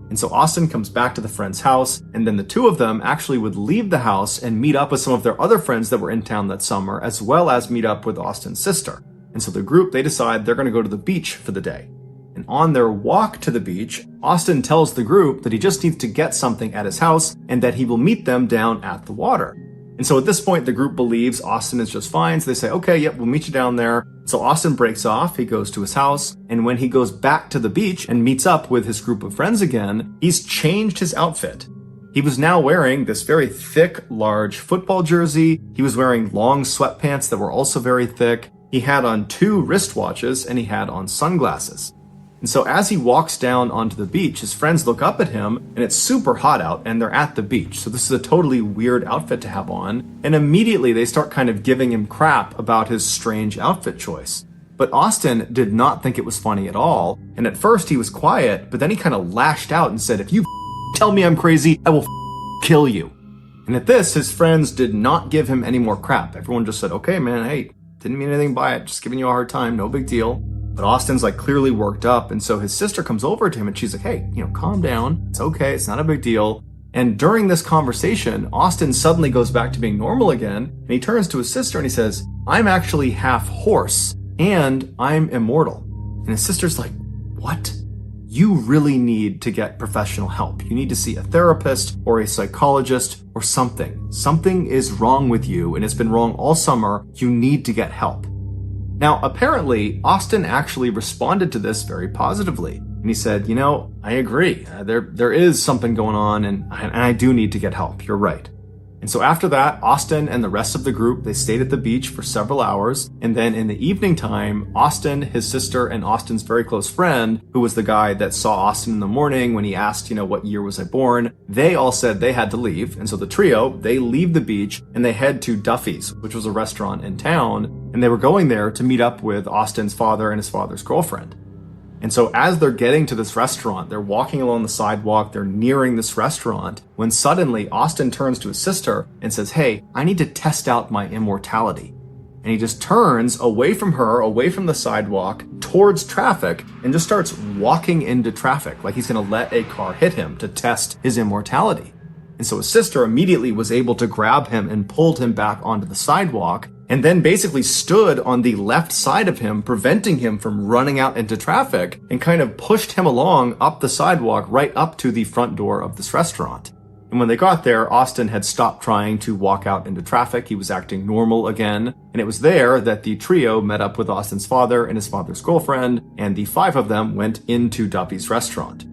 And so Austin comes back to the friend's house, and then the two of them actually would leave the house and meet up with some of their other friends that were in town that summer, as well as meet up with Austin's sister. And so the group, they decide they're going to go to the beach for the day. And on their walk to the beach, Austin tells the group that he just needs to get something at his house and that he will meet them down at the water. And so at this point, the group believes Austin is just fine. So they say, okay, yep, we'll meet you down there. So Austin breaks off. He goes to his house. And when he goes back to the beach and meets up with his group of friends again, he's changed his outfit. He was now wearing this very thick, large football jersey. He was wearing long sweatpants that were also very thick. He had on 2 wristwatches and he had on sunglasses. And so as he walks down onto the beach, his friends look up at him, and it's super hot out, and they're at the beach. So this is a totally weird outfit to have on. And immediately they start kind of giving him crap about his strange outfit choice. But Austin did not think it was funny at all. And at first he was quiet, but then he kind of lashed out and said, "If you tell me I'm crazy, I will kill you." And at this, his friends did not give him any more crap. Everyone just said, "Okay, man, hey, didn't mean anything by it. Just giving you a hard time. No big deal." But Austin's clearly worked up. And so his sister comes over to him and she's like, "Hey, calm down. It's okay. It's not a big deal." And during this conversation, Austin suddenly goes back to being normal again. And he turns to his sister and he says, "I'm actually half horse and I'm immortal." And his sister's like, "What? You really need to get professional help. You need to see a therapist or a psychologist or something. Something is wrong with you and it's been wrong all summer. You need to get help." Now, apparently, Austin actually responded to this very positively. And he said, "I agree. There is something going on and I do need to get help. You're right." And so after that, Austin and the rest of the group, they stayed at the beach for several hours. And then in the evening time, Austin, his sister, and Austin's very close friend, who was the guy that saw Austin in the morning when he asked, "What year was I born?" They all said they had to leave. And so the trio, they leave the beach and they head to Duffy's, which was a restaurant in town. And they were going there to meet up with Austin's father and his father's girlfriend. And so as they're getting to this restaurant, they're walking along the sidewalk, they're nearing this restaurant, when suddenly Austin turns to his sister and says, "Hey, I need to test out my immortality." And he just turns away from her, away from the sidewalk, towards traffic, and just starts walking into traffic, like he's gonna let a car hit him to test his immortality. And so his sister immediately was able to grab him and pulled him back onto the sidewalk, and then basically stood on the left side of him, preventing him from running out into traffic, and kind of pushed him along up the sidewalk right up to the front door of this restaurant. And when they got there, Austin had stopped trying to walk out into traffic. He was acting normal again. And it was there that the trio met up with Austin's father and his father's girlfriend, and the 5 of them went into Duffy's restaurant.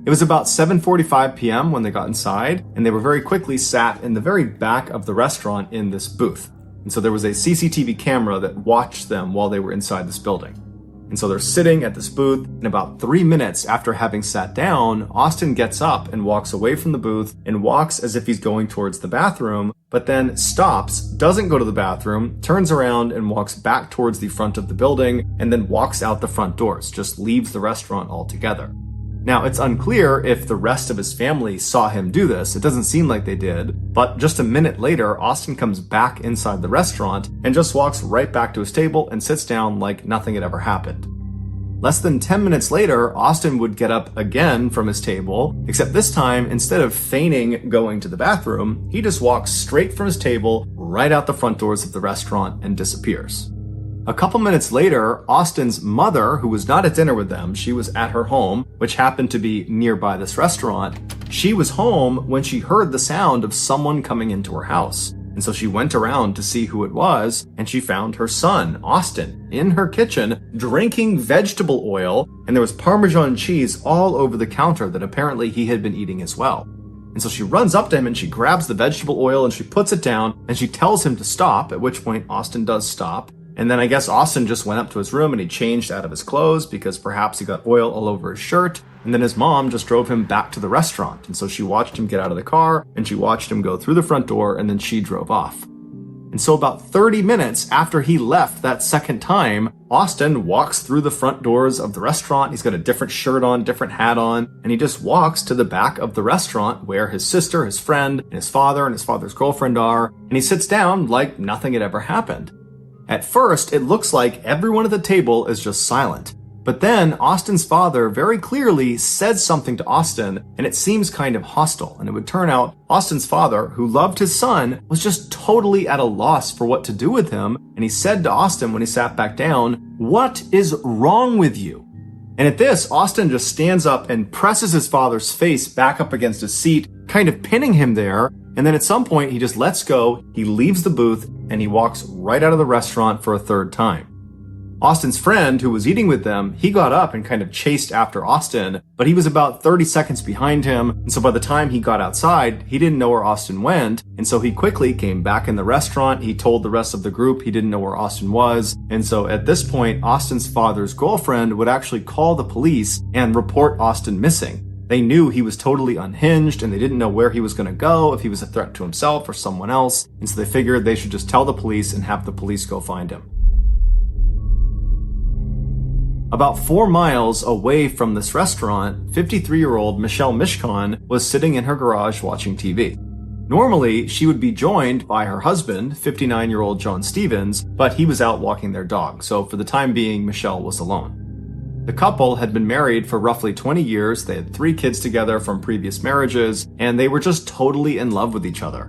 It was about 7:45 p.m. when they got inside, and they were very quickly sat in the very back of the restaurant in this booth. And so there was a CCTV camera that watched them while they were inside this building. And so they're sitting at this booth, and about 3 minutes after having sat down, Austin gets up and walks away from the booth and walks as if he's going towards the bathroom, but then stops, doesn't go to the bathroom, turns around and walks back towards the front of the building, and then walks out the front doors, just leaves the restaurant altogether. Now, it's unclear if the rest of his family saw him do this. It doesn't seem like they did. But just a minute later, Austin comes back inside the restaurant and just walks right back to his table and sits down like nothing had ever happened. Less than 10 minutes later, Austin would get up again from his table, except this time, instead of feigning going to the bathroom, he just walks straight from his table right out the front doors of the restaurant and disappears. A couple minutes later, Austin's mother, who was not at dinner with them, she was at her home, which happened to be nearby this restaurant. She was home when she heard the sound of someone coming into her house. And so she went around to see who it was, and she found her son, Austin, in her kitchen, drinking vegetable oil, and there was Parmesan cheese all over the counter that apparently he had been eating as well. And so she runs up to him and she grabs the vegetable oil and she puts it down and she tells him to stop, at which point Austin does stop. And then I guess Austin just went up to his room and he changed out of his clothes because perhaps he got oil all over his shirt. And then his mom just drove him back to the restaurant. And so she watched him get out of the car and she watched him go through the front door and then she drove off. And so about 30 minutes after he left that second time, Austin walks through the front doors of the restaurant. He's got a different shirt on, different hat on, and he just walks to the back of the restaurant where his sister, his friend, and his father's girlfriend are. And he sits down like nothing had ever happened. At first, it looks like everyone at the table is just silent. But then Austin's father very clearly said something to Austin, and it seems kind of hostile. And it would turn out Austin's father, who loved his son, was just totally at a loss for what to do with him. And he said to Austin when he sat back down, "What is wrong with you?" And at this, Austin just stands up and presses his father's face back up against his seat, kind of pinning him there. And then at some point, he just lets go, he leaves the booth, and he walks right out of the restaurant for a third time. Austin's friend, who was eating with them, he got up and kind of chased after Austin, but he was about 30 seconds behind him, and so by the time he got outside, he didn't know where Austin went, and so he quickly came back in the restaurant. He told the rest of the group he didn't know where Austin was, and so at this point, Austin's father's girlfriend would actually call the police and report Austin missing. They knew he was totally unhinged and they didn't know where he was going to go, if he was a threat to himself or someone else, and so they figured they should just tell the police and have the police go find him. About 4 miles away from this restaurant, 53-year-old Michelle Mishcon was sitting in her garage watching TV. Normally, she would be joined by her husband, 59-year-old John Stevens, but he was out walking their dog, so for the time being, Michelle was alone. The couple had been married for roughly 20 years, they had 3 kids together from previous marriages, and they were just totally in love with each other.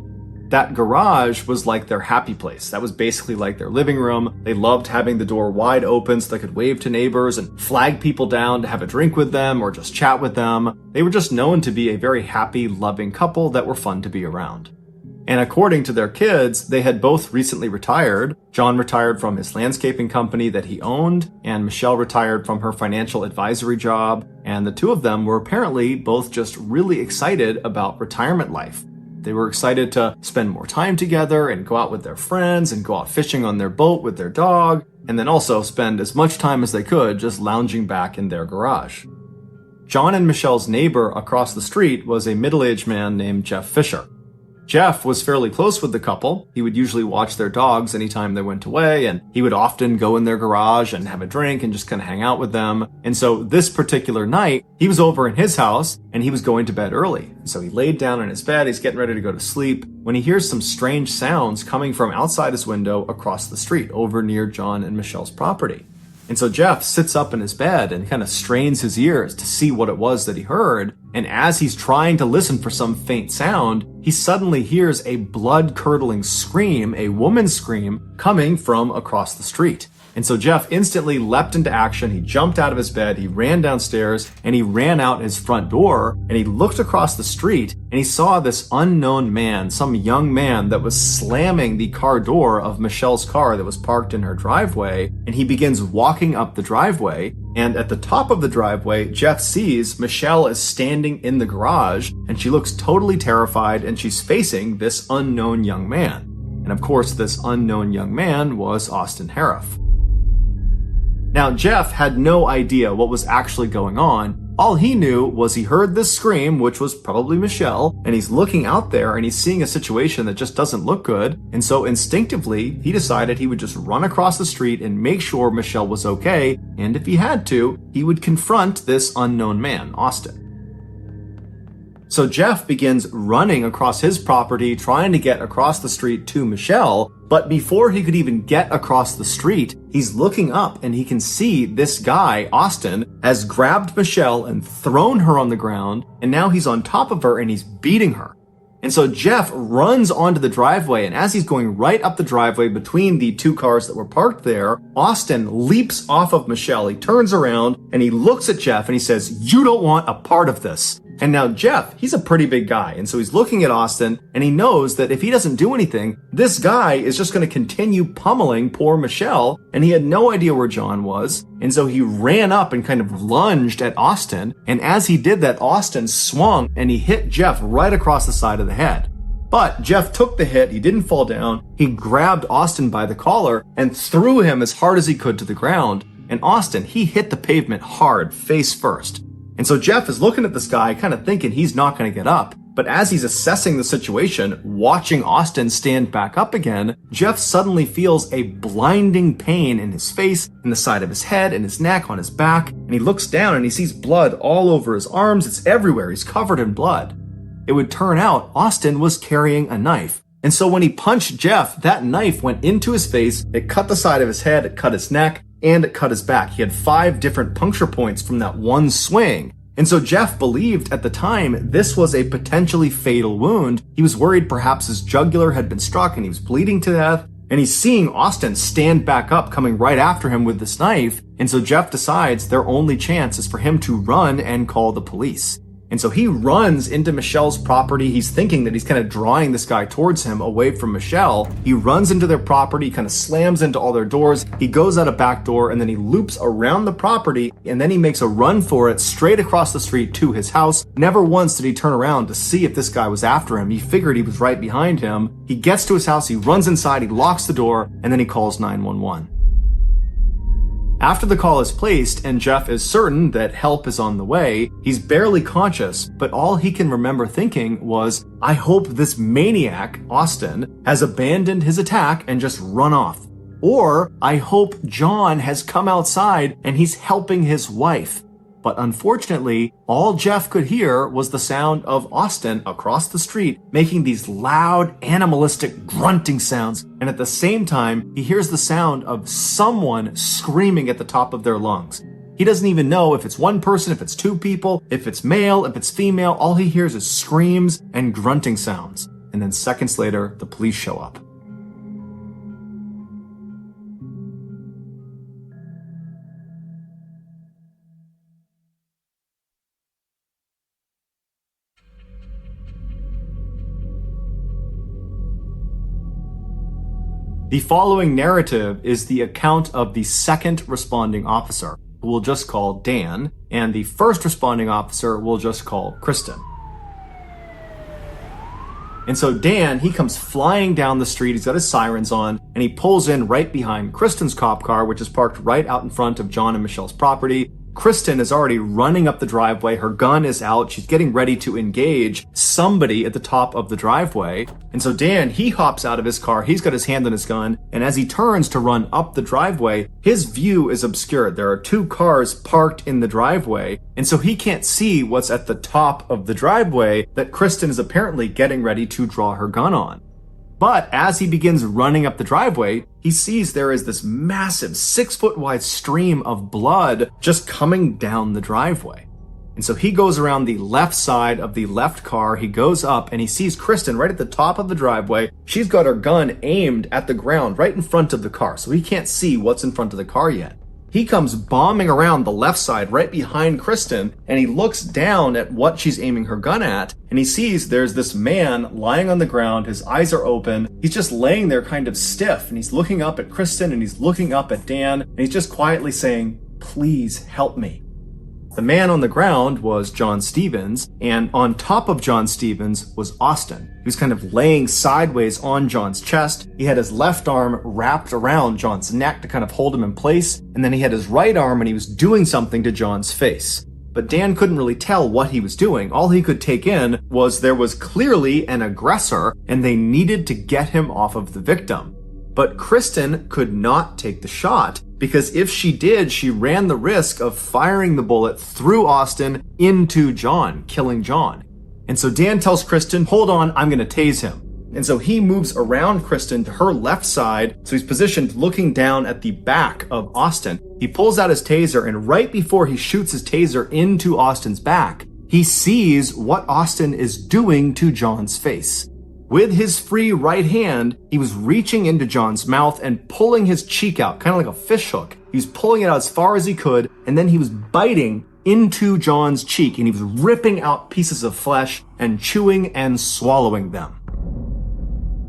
That garage was like their happy place. That was basically like their living room. They loved having the door wide open so they could wave to neighbors and flag people down to have a drink with them or just chat with them. They were just known to be a very happy, loving couple that were fun to be around. And according to their kids, they had both recently retired. John retired from his landscaping company that he owned, and Michelle retired from her financial advisory job. And the two of them were apparently both just really excited about retirement life. They were excited to spend more time together and go out with their friends and go out fishing on their boat with their dog, and then also spend as much time as they could just lounging back in their garage. John and Michelle's neighbor across the street was a middle-aged man named Jeff Fisher. Jeff was fairly close with the couple. He would usually watch their dogs anytime they went away, and he would often go in their garage and have a drink and just kind of hang out with them. And so this particular night, he was over in his house and he was going to bed early. So he laid down in his bed, he's getting ready to go to sleep, when he hears some strange sounds coming from outside his window across the street over near John and Michelle's property. And so Jeff sits up in his bed and kind of strains his ears to see what it was that he heard. And as he's trying to listen for some faint sound, he suddenly hears a blood-curdling scream, a woman's scream, coming from across the street. And so Jeff instantly leapt into action. He jumped out of his bed, he ran downstairs, and he ran out his front door, and he looked across the street, and he saw this unknown man, some young man that was slamming the car door of Michelle's car that was parked in her driveway, and he begins walking up the driveway, and at the top of the driveway, Jeff sees Michelle is standing in the garage, and she looks totally terrified, and she's facing this unknown young man. And of course, this unknown young man was Austin Harriff. Now, Jeff had no idea what was actually going on. All he knew was he heard this scream, which was probably Michelle, and he's looking out there and he's seeing a situation that just doesn't look good. And so instinctively, he decided he would just run across the street and make sure Michelle was okay. And if he had to, he would confront this unknown man, Austin. So Jeff begins running across his property, trying to get across the street to Michelle. But before he could even get across the street, he's looking up and he can see this guy, Austin, has grabbed Michelle and thrown her on the ground. And now he's on top of her and he's beating her. And so Jeff runs onto the driveway, and as he's going right up the driveway between the two cars that were parked there, Austin leaps off of Michelle. He turns around and he looks at Jeff and he says, "You don't want a part of this." And now Jeff, he's a pretty big guy, and so he's looking at Austin, and he knows that if he doesn't do anything, this guy is just going to continue pummeling poor Michelle, and he had no idea where John was, and so he ran up and kind of lunged at Austin, and as he did that, Austin swung, and he hit Jeff right across the side of the head. But Jeff took the hit, he didn't fall down, he grabbed Austin by the collar and threw him as hard as he could to the ground, and Austin, he hit the pavement hard, face first. And so Jeff is looking at this guy, kind of thinking he's not going to get up. But as he's assessing the situation, watching Austin stand back up again, Jeff suddenly feels a blinding pain in his face, in the side of his head, in his neck, on his back. And he looks down and he sees blood all over his arms. It's everywhere. He's covered in blood. It would turn out Austin was carrying a knife. And so when he punched Jeff, that knife went into his face. It cut the side of his head. It cut his neck. And it cut his back. He had 5 different puncture points from that one swing. And so Jeff believed at the time this was a potentially fatal wound. He was worried perhaps his jugular had been struck and he was bleeding to death. And he's seeing Austin stand back up, coming right after him with this knife. And so Jeff decides their only chance is for him to run and call the police. And so he runs into Michelle's property. He's thinking that he's kind of drawing this guy towards him away from Michelle. He runs into their property, kind of slams into all their doors. He goes out a back door and then he loops around the property and then he makes a run for it straight across the street to his house. Never once did he turn around to see if this guy was after him. He figured he was right behind him. He gets to his house, he runs inside, he locks the door, and then he calls 911. After the call is placed and Jeff is certain that help is on the way, he's barely conscious, but all he can remember thinking was, I hope this maniac, Austin, has abandoned his attack and just run off. Or, I hope John has come outside and he's helping his wife. But unfortunately, all Jeff could hear was the sound of Austin across the street making these loud, animalistic grunting sounds, and at the same time, he hears the sound of someone screaming at the top of their lungs. He doesn't even know if it's one person, if it's 2 people, if it's male, if it's female. All he hears is screams and grunting sounds. And then seconds later, the police show up. The following narrative is the account of the second responding officer, who we'll just call Dan, and the first responding officer we'll just call Kristen. And so Dan, he comes flying down the street, he's got his sirens on, and he pulls in right behind Kristen's cop car, which is parked right out in front of John and Michelle's property. Kristen is already running up the driveway. Her gun is out. She's getting ready to engage somebody at the top of the driveway. And so Dan, he hops out of his car. He's got his hand on his gun. And as he turns to run up the driveway, his view is obscured. There are 2 cars parked in the driveway. And so he can't see what's at the top of the driveway that Kristen is apparently getting ready to draw her gun on. But as he begins running up the driveway, he sees there is this massive 6-foot wide stream of blood just coming down the driveway. And so he goes around the left side of the left car, he goes up and he sees Kristen right at the top of the driveway. She's got her gun aimed at the ground right in front of the car, so he can't see what's in front of the car yet. He comes bombing around the left side right behind Kristen, and he looks down at what she's aiming her gun at, and he sees there's this man lying on the ground. His eyes are open. He's just laying there kind of stiff, and he's looking up at Kristen and he's looking up at Dan, and he's just quietly saying, "Please help me." The man on the ground was John Stevens, and on top of John Stevens was Austin. He was kind of laying sideways on John's chest. He had his left arm wrapped around John's neck to kind of hold him in place, and then he had his right arm and he was doing something to John's face. But Dan couldn't really tell what he was doing. All he could take in was there was clearly an aggressor, and they needed to get him off of the victim. But Kristen could not take the shot, because if she did, she ran the risk of firing the bullet through Austin into John, killing John. And so Dan tells Kristen, hold on, I'm going to tase him. And so he moves around Kristen to her left side, so he's positioned looking down at the back of Austin. He pulls out his taser, and right before he shoots his taser into Austin's back, he sees what Austin is doing to John's face. With his free right hand, he was reaching into John's mouth and pulling his cheek out, kind of like a fish hook. He was pulling it out as far as he could, and then he was biting into John's cheek, and he was ripping out pieces of flesh and chewing and swallowing them.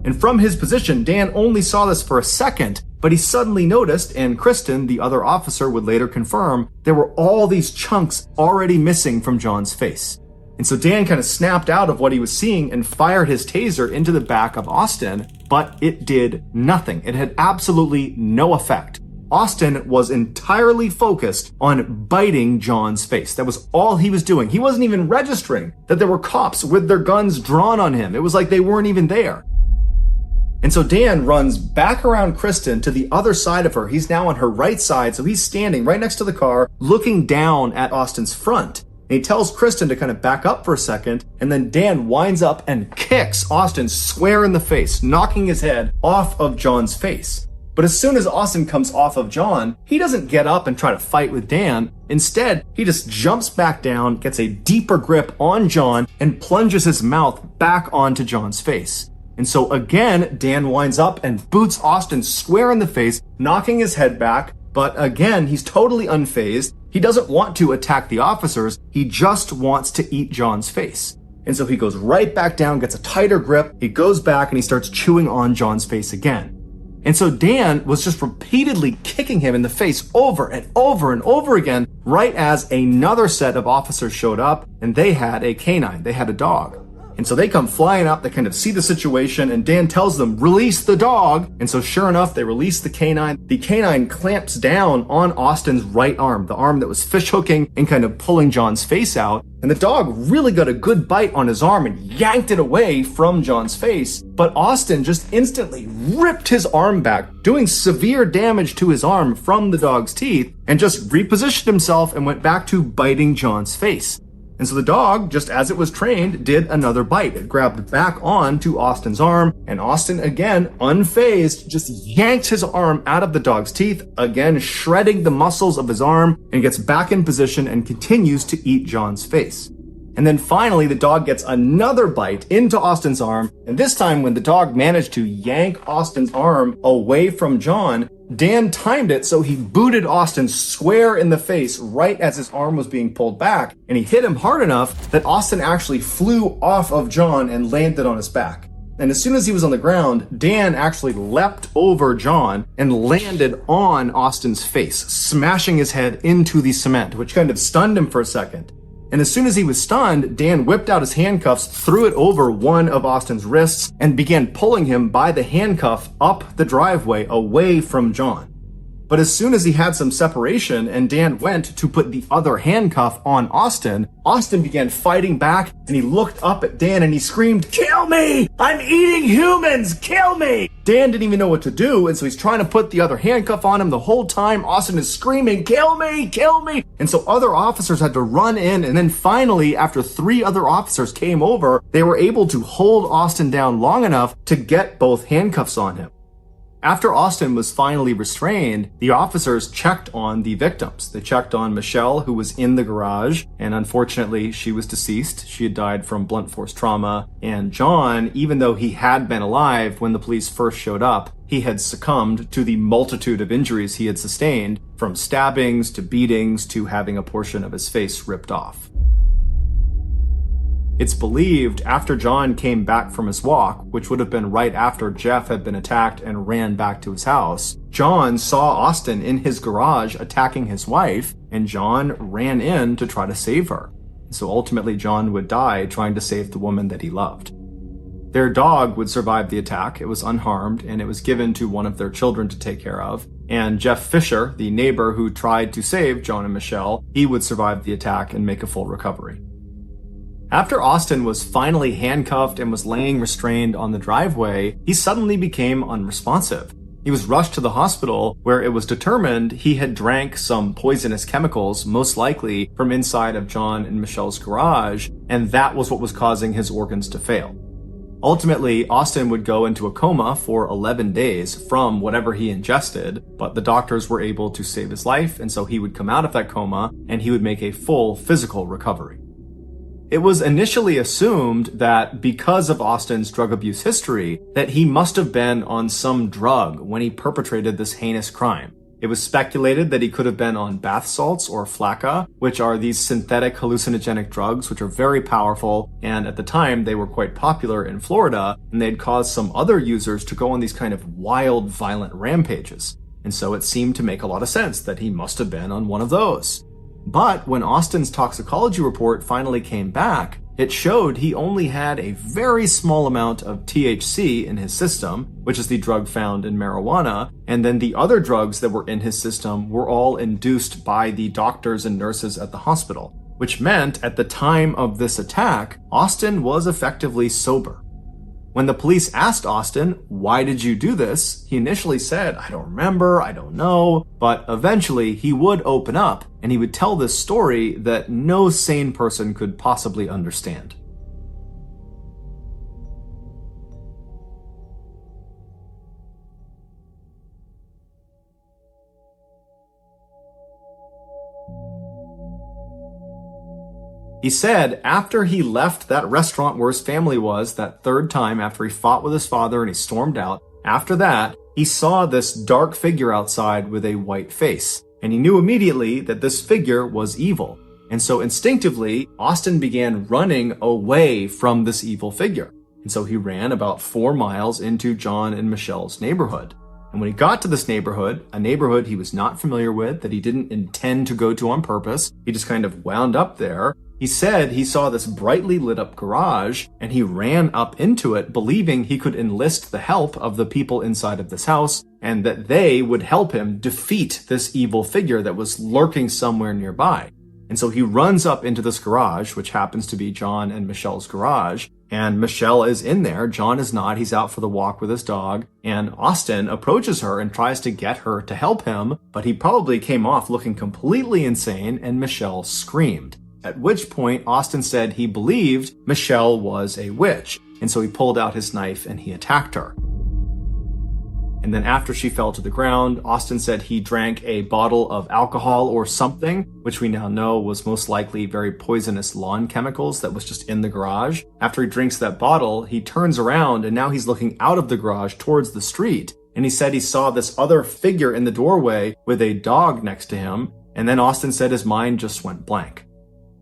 And from his position, Dan only saw this for a second, but he suddenly noticed, and Kristen, the other officer, would later confirm, there were all these chunks already missing from John's face. And so Dan kind of snapped out of what he was seeing and fired his taser into the back of Austin, but it did nothing. It had absolutely no effect. Austin was entirely focused on biting John's face. That was all he was doing. He wasn't even registering that there were cops with their guns drawn on him. It was like they weren't even there. And so Dan runs back around Kristen to the other side of her. He's now on her right side, so he's standing right next to the car, looking down at Austin's front. And he tells Kristen to kind of back up for a second, and then Dan winds up and kicks Austin square in the face, knocking his head off of John's face. But as soon as Austin comes off of John, he doesn't get up and try to fight with Dan. Instead, he just jumps back down, gets a deeper grip on John, and plunges his mouth back onto John's face. And so again, Dan winds up and boots Austin square in the face, knocking his head back. But again, he's totally unfazed. He doesn't want to attack the officers. He just wants to eat John's face. And so he goes right back down, gets a tighter grip. He goes back and he starts chewing on John's face again. And so Dan was just repeatedly kicking him in the face over and over and over again, right as another set of officers showed up, and they had a canine. They had a dog. And so they come flying up, they kind of see the situation, and Dan tells them, release the dog. And so sure enough, they release the canine. The canine clamps down on Austin's right arm, the arm that was fish hooking and kind of pulling John's face out. And the dog really got a good bite on his arm and yanked it away from John's face. But Austin just instantly ripped his arm back, doing severe damage to his arm from the dog's teeth, and just repositioned himself and went back to biting John's face. And so the dog, just as it was trained, did another bite. It grabbed back onto Austin's arm, and Austin, again, unfazed, just yanks his arm out of the dog's teeth, again shredding the muscles of his arm, and gets back in position and continues to eat John's face. And then finally, the dog gets another bite into Austin's arm, and this time when the dog managed to yank Austin's arm away from John, Dan timed it so he booted Austin square in the face right as his arm was being pulled back, and he hit him hard enough that Austin actually flew off of John and landed on his back. And as soon as he was on the ground, Dan actually leapt over John and landed on Austin's face, smashing his head into the cement, which kind of stunned him for a second. And as soon as he was stunned, Dan whipped out his handcuffs, threw it over one of Austin's wrists, and began pulling him by the handcuff up the driveway away from John. But as soon as he had some separation and Dan went to put the other handcuff on Austin, Austin began fighting back, and he looked up at Dan and he screamed, "Kill me! I'm eating humans! Kill me!" Dan didn't even know what to do, and so he's trying to put the other handcuff on him the whole time. Austin is screaming, "Kill me! Kill me!" And so other officers had to run in, and then finally, after 3 other officers came over, they were able to hold Austin down long enough to get both handcuffs on him. After Austin was finally restrained, the officers checked on the victims. They checked on Michelle, who was in the garage, and unfortunately, she was deceased. She had died from blunt force trauma. And John, even though he had been alive when the police first showed up, he had succumbed to the multitude of injuries he had sustained, from stabbings to beatings to having a portion of his face ripped off. It's believed after John came back from his walk, which would have been right after Jeff had been attacked and ran back to his house, John saw Austin in his garage attacking his wife, and John ran in to try to save her. So ultimately, John would die trying to save the woman that he loved. Their dog would survive the attack. It was unharmed, and it was given to one of their children to take care of. And Jeff Fisher, the neighbor who tried to save John and Michelle, he would survive the attack and make a full recovery. After Austin was finally handcuffed and was laying restrained on the driveway, he suddenly became unresponsive. He was rushed to the hospital where it was determined he had drank some poisonous chemicals, most likely from inside of John and Michelle's garage, and that was what was causing his organs to fail. Ultimately, Austin would go into a coma for 11 days from whatever he ingested, but the doctors were able to save his life, and so he would come out of that coma and he would make a full physical recovery. It was initially assumed that because of Austin's drug abuse history, that he must have been on some drug when he perpetrated this heinous crime. It was speculated that he could have been on bath salts or flakka, which are these synthetic hallucinogenic drugs which are very powerful, and at the time they were quite popular in Florida, and they'd caused some other users to go on these kind of wild, violent rampages. And so it seemed to make a lot of sense that he must have been on one of those. But when Austin's toxicology report finally came back, it showed he only had a very small amount of THC in his system, which is the drug found in marijuana, and then the other drugs that were in his system were all induced by the doctors and nurses at the hospital, which meant at the time of this attack, Austin was effectively sober. When the police asked Austin, "Why did you do this?" he initially said, "I don't remember, I don't know," but eventually he would open up and he would tell this story that no sane person could possibly understand. He said after he left that restaurant where his family was that third time after he fought with his father and he stormed out, after that, he saw this dark figure outside with a white face, and he knew immediately that this figure was evil. And so instinctively, Austin began running away from this evil figure. And so he ran about 4 miles into John and Michelle's neighborhood. And when he got to this neighborhood, a neighborhood he was not familiar with, that he didn't intend to go to on purpose, he just kind of wound up there. He said he saw this brightly lit up garage and he ran up into it believing he could enlist the help of the people inside of this house and that they would help him defeat this evil figure that was lurking somewhere nearby. And so he runs up into this garage, which happens to be John and Michelle's garage, and Michelle is in there. John is not. He's out for the walk with his dog, and Austin approaches her and tries to get her to help him, but he probably came off looking completely insane and Michelle screamed. At which point, Austin said he believed Michelle was a witch, and so he pulled out his knife and he attacked her. And then after she fell to the ground, Austin said he drank a bottle of alcohol or something, which we now know was most likely very poisonous lawn chemicals that was just in the garage. After he drinks that bottle, he turns around and now he's looking out of the garage towards the street. And he said he saw this other figure in the doorway with a dog next to him. And then Austin said his mind just went blank.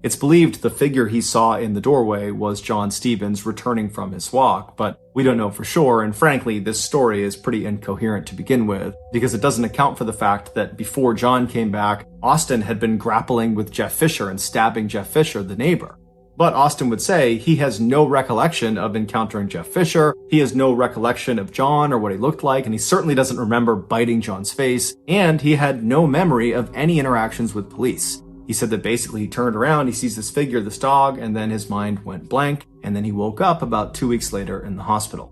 It's believed the figure he saw in the doorway was John Stevens returning from his walk, but we don't know for sure, and frankly, this story is pretty incoherent to begin with, because it doesn't account for the fact that before John came back, Austin had been grappling with Jeff Fisher and stabbing Jeff Fisher, the neighbor. But Austin would say he has no recollection of encountering Jeff Fisher, he has no recollection of John or what he looked like, and he certainly doesn't remember biting John's face, and he had no memory of any interactions with police. He said that basically he turned around, he sees this figure, this dog, and then his mind went blank, and then he woke up about 2 weeks later in the hospital.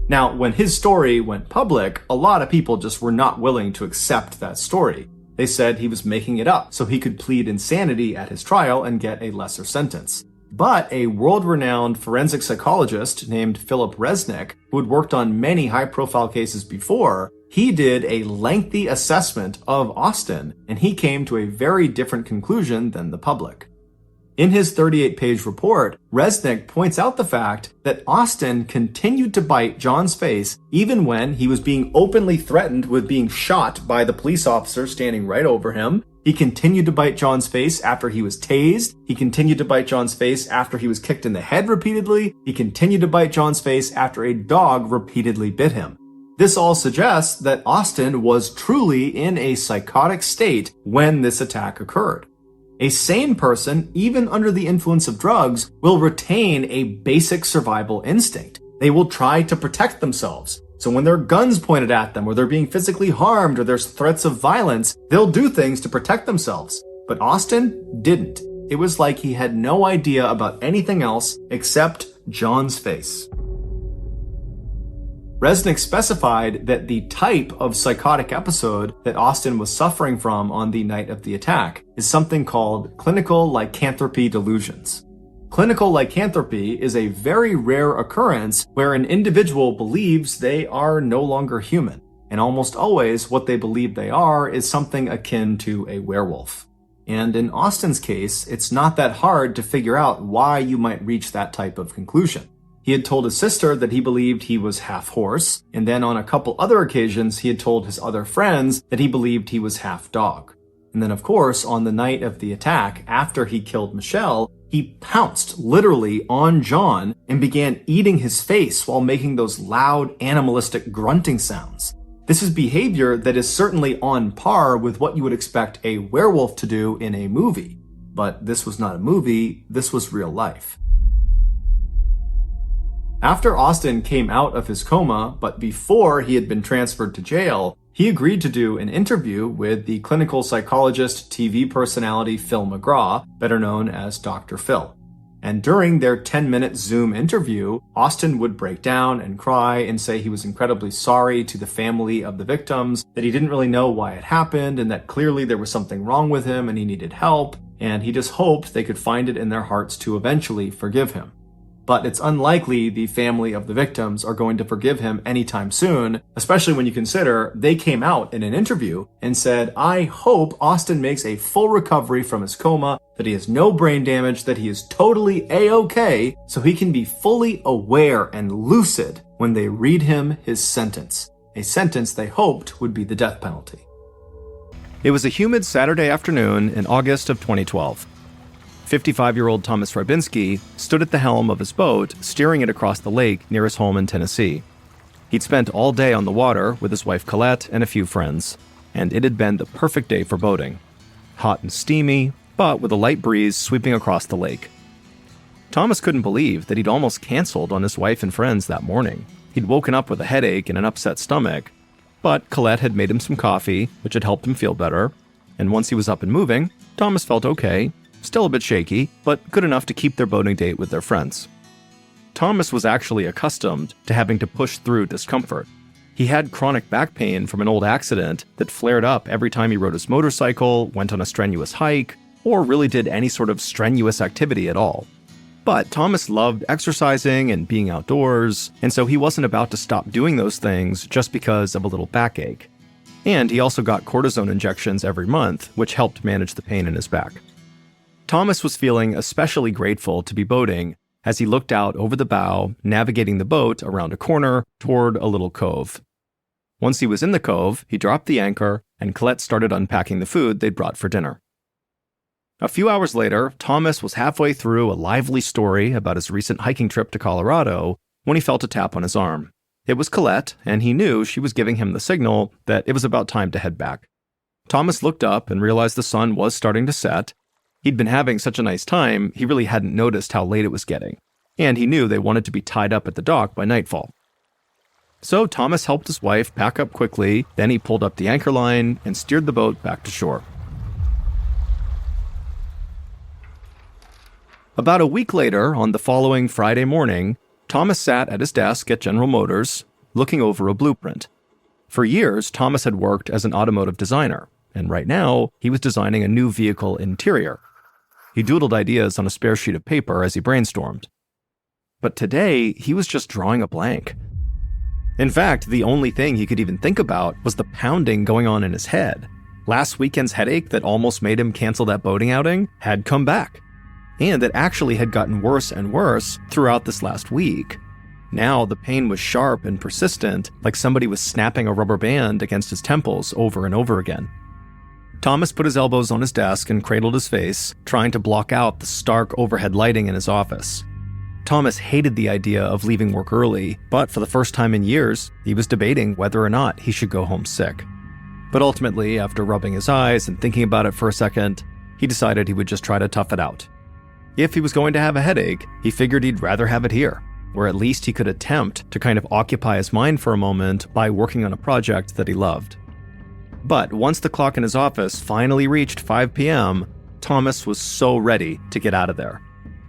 Now, when his story went public, a lot of people just were not willing to accept that story. They said he was making it up so he could plead insanity at his trial and get a lesser sentence. But a world-renowned forensic psychologist named Philip Resnick, who had worked on many high-profile cases before, he did a lengthy assessment of Austin, and he came to a very different conclusion than the public. In his 38-page report, Resnick points out the fact that Austin continued to bite John's face even when he was being openly threatened with being shot by the police officer standing right over him. He continued to bite John's face after he was tased. He continued to bite John's face after he was kicked in the head repeatedly. He continued to bite John's face after a dog repeatedly bit him. This all suggests that Austin was truly in a psychotic state when this attack occurred. A sane person, even under the influence of drugs, will retain a basic survival instinct. They will try to protect themselves. So when there are guns pointed at them, or they're being physically harmed, or there's threats of violence, they'll do things to protect themselves. But Austin didn't. It was like he had no idea about anything else except John's face. Resnick specified that the type of psychotic episode that Austin was suffering from on the night of the attack is something called clinical lycanthropy delusions. Clinical lycanthropy is a very rare occurrence where an individual believes they are no longer human, and almost always what they believe they are is something akin to a werewolf. And in Austin's case, it's not that hard to figure out why you might reach that type of conclusion. He had told his sister that he believed he was half horse, and then on a couple other occasions he had told his other friends that he believed he was half dog. And then of course, on the night of the attack, after he killed Michelle, he pounced literally on John and began eating his face while making those loud animalistic grunting sounds. This is behavior that is certainly on par with what you would expect a werewolf to do in a movie. But this was not a movie, this was real life. After Austin came out of his coma, but before he had been transferred to jail, he agreed to do an interview with the clinical psychologist TV personality Phil McGraw, better known as Dr. Phil. And during their 10-minute Zoom interview, Austin would break down and cry and say he was incredibly sorry to the family of the victims, that he didn't really know why it happened, and that clearly there was something wrong with him and he needed help, and he just hoped they could find it in their hearts to eventually forgive him. But it's unlikely the family of the victims are going to forgive him anytime soon, especially when you consider they came out in an interview and said, "I hope Austin makes a full recovery from his coma, that he has no brain damage, that he is totally A-okay, so he can be fully aware and lucid when they read him his sentence," a sentence they hoped would be the death penalty. It was a humid Saturday afternoon in August of 2012. 55-year-old Thomas Rybinski stood at the helm of his boat, steering it across the lake near his home in Tennessee. He'd spent all day on the water with his wife Colette and a few friends, and it had been the perfect day for boating. Hot and steamy, but with a light breeze sweeping across the lake. Thomas couldn't believe that he'd almost canceled on his wife and friends that morning. He'd woken up with a headache and an upset stomach, but Colette had made him some coffee, which had helped him feel better, and once he was up and moving, Thomas felt okay. Still a bit shaky, but good enough to keep their boating date with their friends. Thomas was actually accustomed to having to push through discomfort. He had chronic back pain from an old accident that flared up every time he rode his motorcycle, went on a strenuous hike, or really did any sort of strenuous activity at all. But Thomas loved exercising and being outdoors, and so he wasn't about to stop doing those things just because of a little backache. And he also got cortisone injections every month, which helped manage the pain in his back. Thomas was feeling especially grateful to be boating as he looked out over the bow, navigating the boat around a corner toward a little cove. Once he was in the cove, he dropped the anchor, and Colette started unpacking the food they'd brought for dinner. A few hours later, Thomas was halfway through a lively story about his recent hiking trip to Colorado when he felt a tap on his arm. It was Colette, and he knew she was giving him the signal that it was about time to head back. Thomas looked up and realized the sun was starting to set. He'd been having such a nice time, he really hadn't noticed how late it was getting, and he knew they wanted to be tied up at the dock by nightfall. So Thomas helped his wife pack up quickly, then he pulled up the anchor line and steered the boat back to shore. About a week later, on the following Friday morning, Thomas sat at his desk at General Motors, looking over a blueprint. For years, Thomas had worked as an automotive designer, and right now, he was designing a new vehicle interior. He doodled ideas on a spare sheet of paper as he brainstormed. But today, he was just drawing a blank. In fact, the only thing he could even think about was the pounding going on in his head. Last weekend's headache that almost made him cancel that boating outing had come back. And it actually had gotten worse and worse throughout this last week. Now the pain was sharp and persistent, like somebody was snapping a rubber band against his temples over and over again. Thomas put his elbows on his desk and cradled his face, trying to block out the stark overhead lighting in his office. Thomas hated the idea of leaving work early, but for the first time in years, he was debating whether or not he should go home sick. But ultimately, after rubbing his eyes and thinking about it for a second, he decided he would just try to tough it out. If he was going to have a headache, he figured he'd rather have it here, where at least he could attempt to kind of occupy his mind for a moment by working on a project that he loved. But once the clock in his office finally reached 5 p.m., Thomas was so ready to get out of there.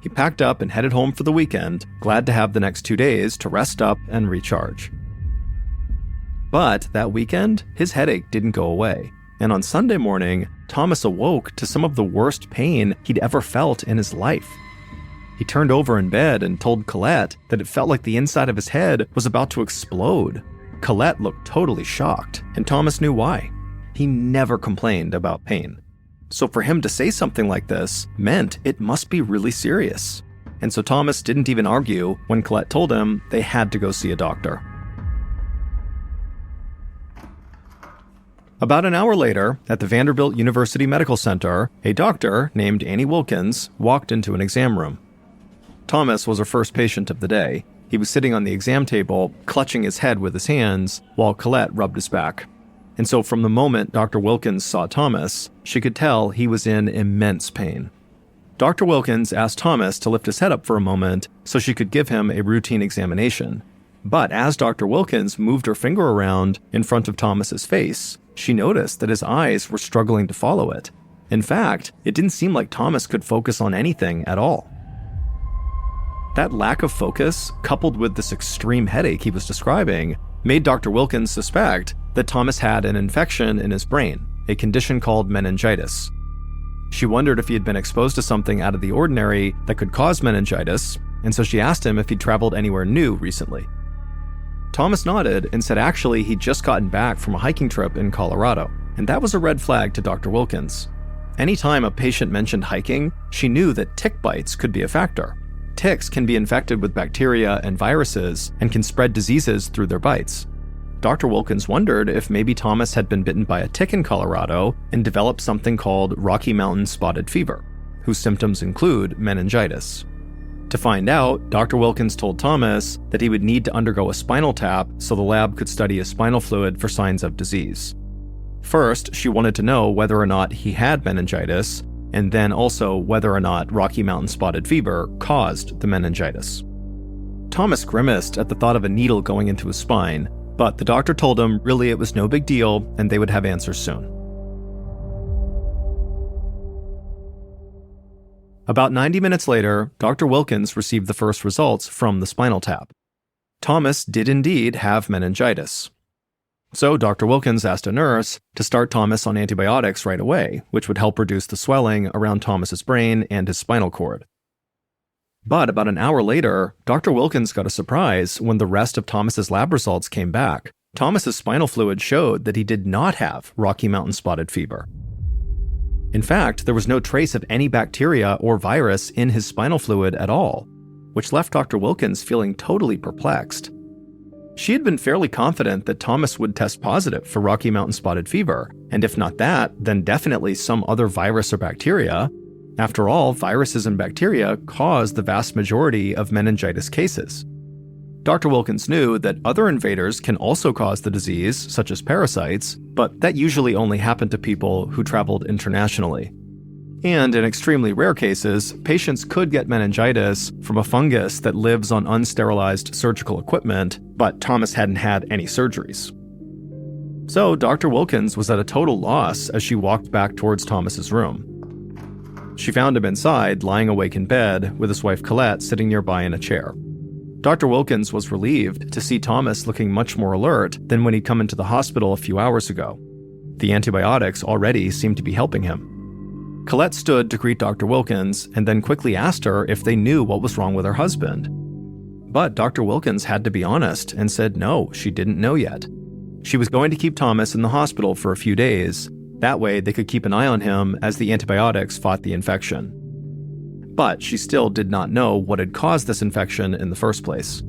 He packed up and headed home for the weekend, glad to have the next 2 days to rest up and recharge. But that weekend, his headache didn't go away. And on Sunday morning, Thomas awoke to some of the worst pain he'd ever felt in his life. He turned over in bed and told Colette that it felt like the inside of his head was about to explode. Colette looked totally shocked, and Thomas knew why. He never complained about pain. So for him to say something like this meant it must be really serious. And so Thomas didn't even argue when Colette told him they had to go see a doctor. About an hour later, at the Vanderbilt University Medical Center, a doctor named Annie Wilkins walked into an exam room. Thomas was her first patient of the day. He was sitting on the exam table, clutching his head with his hands, while Colette rubbed his back. And so from the moment Dr. Wilkins saw Thomas, she could tell he was in immense pain. Dr. Wilkins asked Thomas to lift his head up for a moment so she could give him a routine examination. But as Dr. Wilkins moved her finger around in front of Thomas's face, she noticed that his eyes were struggling to follow it. In fact, it didn't seem like Thomas could focus on anything at all. That lack of focus, coupled with this extreme headache he was describing, made Dr. Wilkins suspect that Thomas had an infection in his brain, a condition called meningitis. She wondered if he had been exposed to something out of the ordinary that could cause meningitis, and so she asked him if he'd traveled anywhere new recently. Thomas nodded and said actually he'd just gotten back from a hiking trip in Colorado, and that was a red flag to Dr. Wilkins. Anytime a patient mentioned hiking, she knew that tick bites could be a factor. Ticks can be infected with bacteria and viruses and can spread diseases through their bites. Dr. Wilkins wondered if maybe Thomas had been bitten by a tick in Colorado and developed something called Rocky Mountain spotted fever, whose symptoms include meningitis. To find out, Dr. Wilkins told Thomas that he would need to undergo a spinal tap so the lab could study his spinal fluid for signs of disease. First, she wanted to know whether or not he had meningitis, and then also whether or not Rocky Mountain spotted fever caused the meningitis. Thomas grimaced at the thought of a needle going into his spine, but the doctor told him really it was no big deal and they would have answers soon. About 90 minutes later, Dr. Wilkins received the first results from the spinal tap. Thomas did indeed have meningitis. So Dr. Wilkins asked a nurse to start Thomas on antibiotics right away, which would help reduce the swelling around Thomas's brain and his spinal cord. But about an hour later, Dr. Wilkins got a surprise when the rest of Thomas's lab results came back. Thomas's spinal fluid showed that he did not have Rocky Mountain spotted fever. In fact, there was no trace of any bacteria or virus in his spinal fluid at all, which left Dr. Wilkins feeling totally perplexed. She had been fairly confident that Thomas would test positive for Rocky Mountain spotted fever, and if not that, then definitely some other virus or bacteria. After all, viruses and bacteria cause the vast majority of meningitis cases. Dr. Wilkins knew that other invaders can also cause the disease, such as parasites, but that usually only happened to people who traveled internationally. And in extremely rare cases, patients could get meningitis from a fungus that lives on unsterilized surgical equipment, but Thomas hadn't had any surgeries. So Dr. Wilkins was at a total loss as she walked back towards Thomas's room. She found him inside, lying awake in bed, with his wife Colette sitting nearby in a chair. Dr. Wilkins was relieved to see Thomas looking much more alert than when he'd come into the hospital a few hours ago. The antibiotics already seemed to be helping him. Colette stood to greet Dr. Wilkins and then quickly asked her if they knew what was wrong with her husband. But Dr. Wilkins had to be honest and said no, she didn't know yet. She was going to keep Thomas in the hospital for a few days. That way they could keep an eye on him as the antibiotics fought the infection. But she still did not know what had caused this infection in the first place.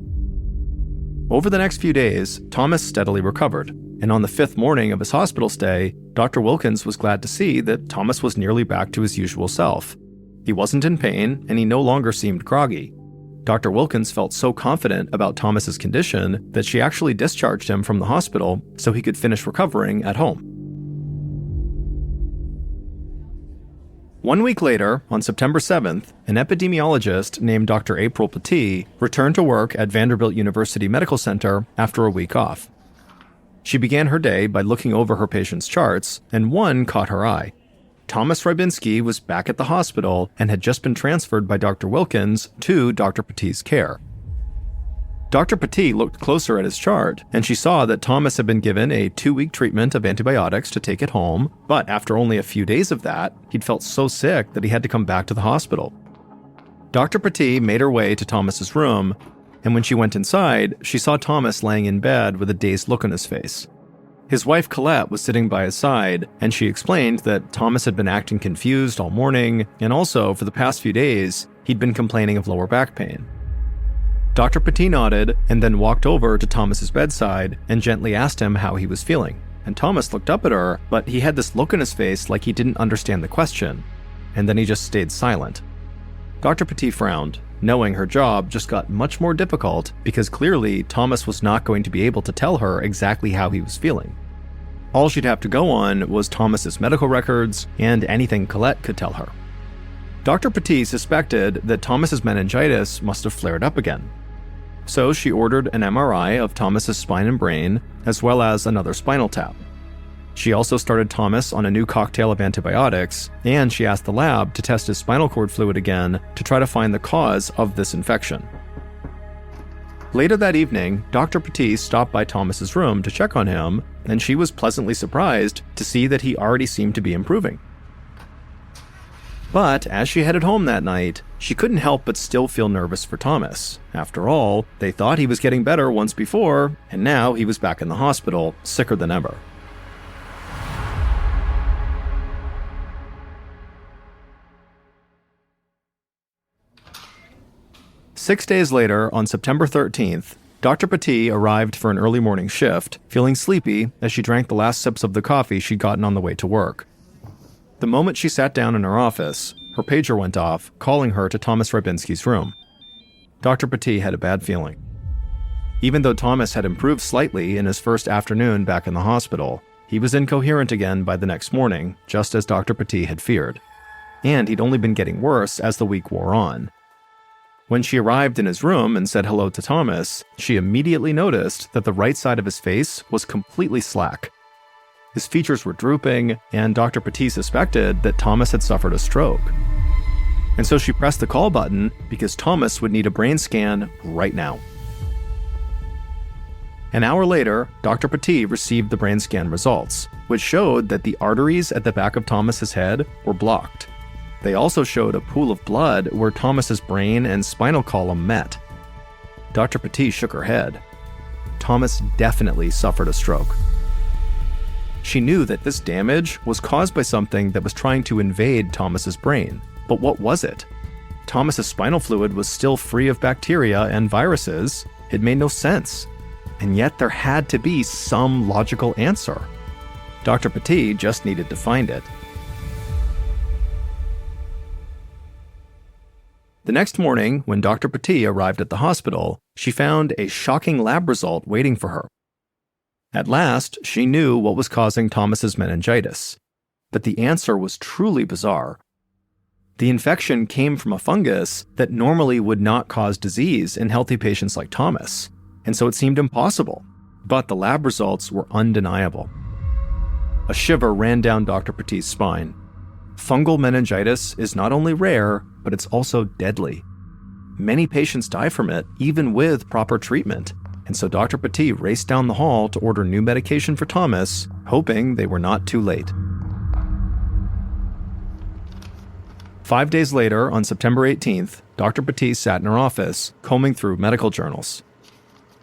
Over the next few days, Thomas steadily recovered, and on the 5th morning of his hospital stay, Dr. Wilkins was glad to see that Thomas was nearly back to his usual self. He wasn't in pain, and he no longer seemed groggy. Dr. Wilkins felt so confident about Thomas's condition that she actually discharged him from the hospital so he could finish recovering at home. 1 week later, on September 7th, an epidemiologist named Dr. April Petit returned to work at Vanderbilt University Medical Center after a week off. She began her day by looking over her patients' charts, and one caught her eye. Thomas Rybinski was back at the hospital and had just been transferred by Dr. Wilkins to Dr. Petit's care. Dr. Petit looked closer at his chart, and she saw that Thomas had been given a 2-week treatment of antibiotics to take it home, but after only a few days of that, he'd felt so sick that he had to come back to the hospital. Dr. Petit made her way to Thomas's room, and when she went inside, she saw Thomas laying in bed with a dazed look on his face. His wife Colette was sitting by his side, and she explained that Thomas had been acting confused all morning, and also, for the past few days, he'd been complaining of lower back pain. Dr. Petit nodded and then walked over to Thomas's bedside and gently asked him how he was feeling. And Thomas looked up at her, but he had this look on his face like he didn't understand the question, and then he just stayed silent. Dr. Petit frowned, knowing her job just got much more difficult because clearly Thomas was not going to be able to tell her exactly how he was feeling. All she'd have to go on was Thomas's medical records and anything Colette could tell her. Dr. Petit suspected that Thomas's meningitis must have flared up again. So she ordered an MRI of Thomas's spine and brain, as well as another spinal tap. She also started Thomas on a new cocktail of antibiotics, and she asked the lab to test his spinal cord fluid again to try to find the cause of this infection. Later that evening, Dr. Petit stopped by Thomas's room to check on him, and she was pleasantly surprised to see that he already seemed to be improving. But as she headed home that night, she couldn't help but still feel nervous for Thomas. After all, they thought he was getting better once before, and now he was back in the hospital, sicker than ever. Six days later, on September 13th, Dr. Petit arrived for an early morning shift, feeling sleepy as she drank the last sips of the coffee she'd gotten on the way to work. The moment she sat down in her office, her pager went off, calling her to Thomas Rybinski's room. Dr. Petit had a bad feeling. Even though Thomas had improved slightly in his first afternoon back in the hospital, he was incoherent again by the next morning, just as Dr. Petit had feared. And he'd only been getting worse as the week wore on. When she arrived in his room and said hello to Thomas, she immediately noticed that the right side of his face was completely slack. His features were drooping, and Dr. Petit suspected that Thomas had suffered a stroke. And so she pressed the call button because Thomas would need a brain scan right now. An hour later, Dr. Petit received the brain scan results, which showed that the arteries at the back of Thomas's head were blocked. They also showed a pool of blood where Thomas's brain and spinal column met. Dr. Petit shook her head. Thomas definitely suffered a stroke. She knew that this damage was caused by something that was trying to invade Thomas's brain. But what was it? Thomas's spinal fluid was still free of bacteria and viruses. It made no sense. And yet there had to be some logical answer. Dr. Petit just needed to find it. The next morning, when Dr. Petit arrived at the hospital, she found a shocking lab result waiting for her. At last, she knew what was causing Thomas's meningitis. But the answer was truly bizarre. The infection came from a fungus that normally would not cause disease in healthy patients like Thomas, and so it seemed impossible. But the lab results were undeniable. A shiver ran down Dr. Petit's spine. Fungal meningitis is not only rare, but it's also deadly. Many patients die from it, even with proper treatment. And so Dr. Petit raced down the hall to order new medication for Thomas, hoping they were not too late. 5 days later, on September 18th, Dr. Petit sat in her office, combing through medical journals.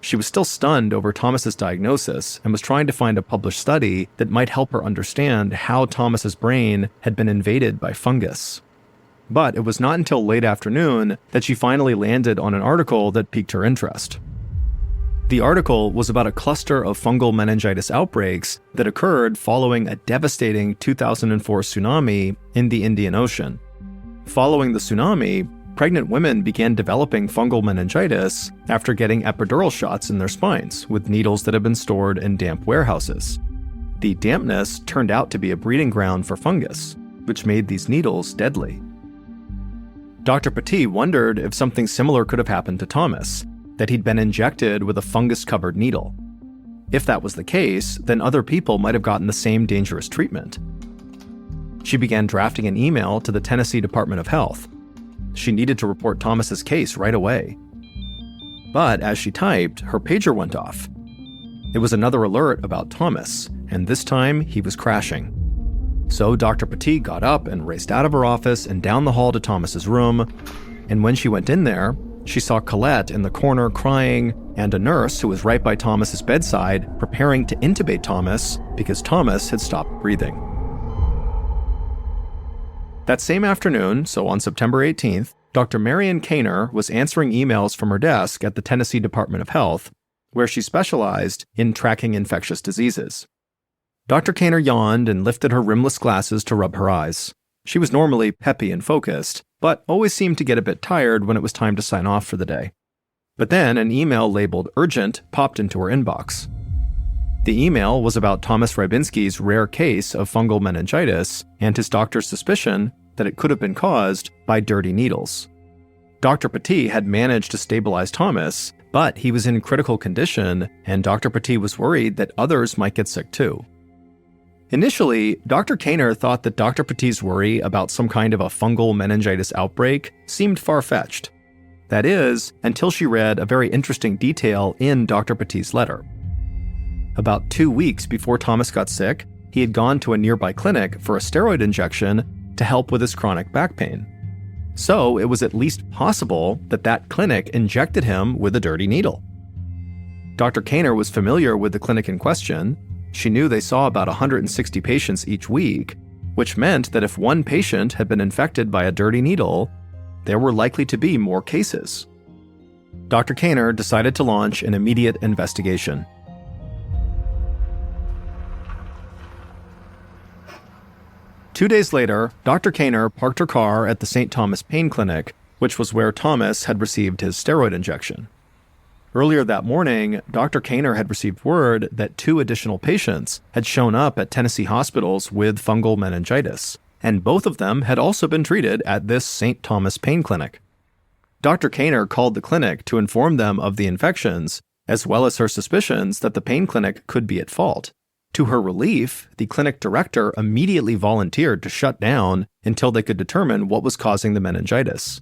She was still stunned over Thomas's diagnosis and was trying to find a published study that might help her understand how Thomas's brain had been invaded by fungus. But it was not until late afternoon that she finally landed on an article that piqued her interest. The article was about a cluster of fungal meningitis outbreaks that occurred following a devastating 2004 tsunami in the Indian Ocean. Following the tsunami, pregnant women began developing fungal meningitis after getting epidural shots in their spines with needles that had been stored in damp warehouses. The dampness turned out to be a breeding ground for fungus, which made these needles deadly. Dr. Petit wondered if something similar could have happened to Thomas, that he'd been injected with a fungus-covered needle. If that was the case, then other people might have gotten the same dangerous treatment. She began drafting an email to the Tennessee Department of Health. She needed to report Thomas's case right away. But as she typed, her pager went off. It was another alert about Thomas, and this time he was crashing. So Dr. Petit got up and raced out of her office and down the hall to Thomas's room, and when she went in there, she saw Colette in the corner crying, and a nurse who was right by Thomas's bedside preparing to intubate Thomas because Thomas had stopped breathing. That same afternoon, so on September 18th, Dr. Marion Kaner was answering emails from her desk at the Tennessee Department of Health, where she specialized in tracking infectious diseases. Dr. Kaner yawned and lifted her rimless glasses to rub her eyes. She was normally peppy and focused, but always seemed to get a bit tired when it was time to sign off for the day. But then an email labeled urgent popped into her inbox. The email was about Thomas Rybinski's rare case of fungal meningitis and his doctor's suspicion that it could have been caused by dirty needles. Dr. Petit had managed to stabilize Thomas, but he was in critical condition, and Dr. Petit was worried that others might get sick too. Initially, Dr. Kaner thought that Dr. Petit's worry about some kind of a fungal meningitis outbreak seemed far-fetched. That is, until she read a very interesting detail in Dr. Petit's letter. About 2 weeks before Thomas got sick, he had gone to a nearby clinic for a steroid injection to help with his chronic back pain. So it was at least possible that that clinic injected him with a dirty needle. Dr. Kaner was familiar with the clinic in question. She knew they saw about 160 patients each week, which meant that if one patient had been infected by a dirty needle, there were likely to be more cases. Dr. Kaner decided to launch an immediate investigation. Two days later, Dr. Kaner parked her car at the St. Thomas Pain Clinic, which was where Thomas had received his steroid injection. Earlier that morning, Dr. Kaner had received word that 2 additional patients had shown up at Tennessee hospitals with fungal meningitis, and both of them had also been treated at this St. Thomas Pain Clinic. Dr. Kaner called the clinic to inform them of the infections, as well as her suspicions that the pain clinic could be at fault. To her relief, the clinic director immediately volunteered to shut down until they could determine what was causing the meningitis.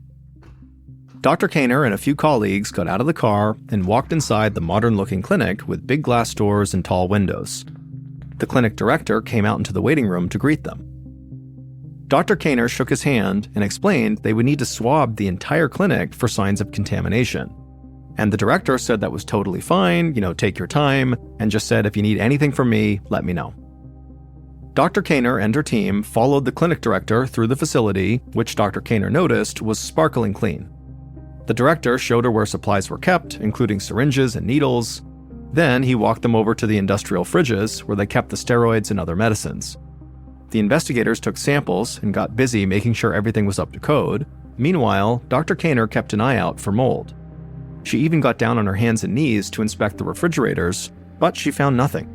Dr. Kaner and a few colleagues got out of the car and walked inside the modern-looking clinic with big glass doors and tall windows. The clinic director came out into the waiting room to greet them. Dr. Kaner shook his hand and explained they would need to swab the entire clinic for signs of contamination. And the director said that was totally fine, take your time, and just said if you need anything from me, let me know. Dr. Kaner and her team followed the clinic director through the facility, which Dr. Kaner noticed was sparkling clean. The director showed her where supplies were kept, including syringes and needles. Then he walked them over to the industrial fridges where they kept the steroids and other medicines. The investigators took samples and got busy making sure everything was up to code. Meanwhile, Dr. Kaner kept an eye out for mold. She even got down on her hands and knees to inspect the refrigerators, but she found nothing.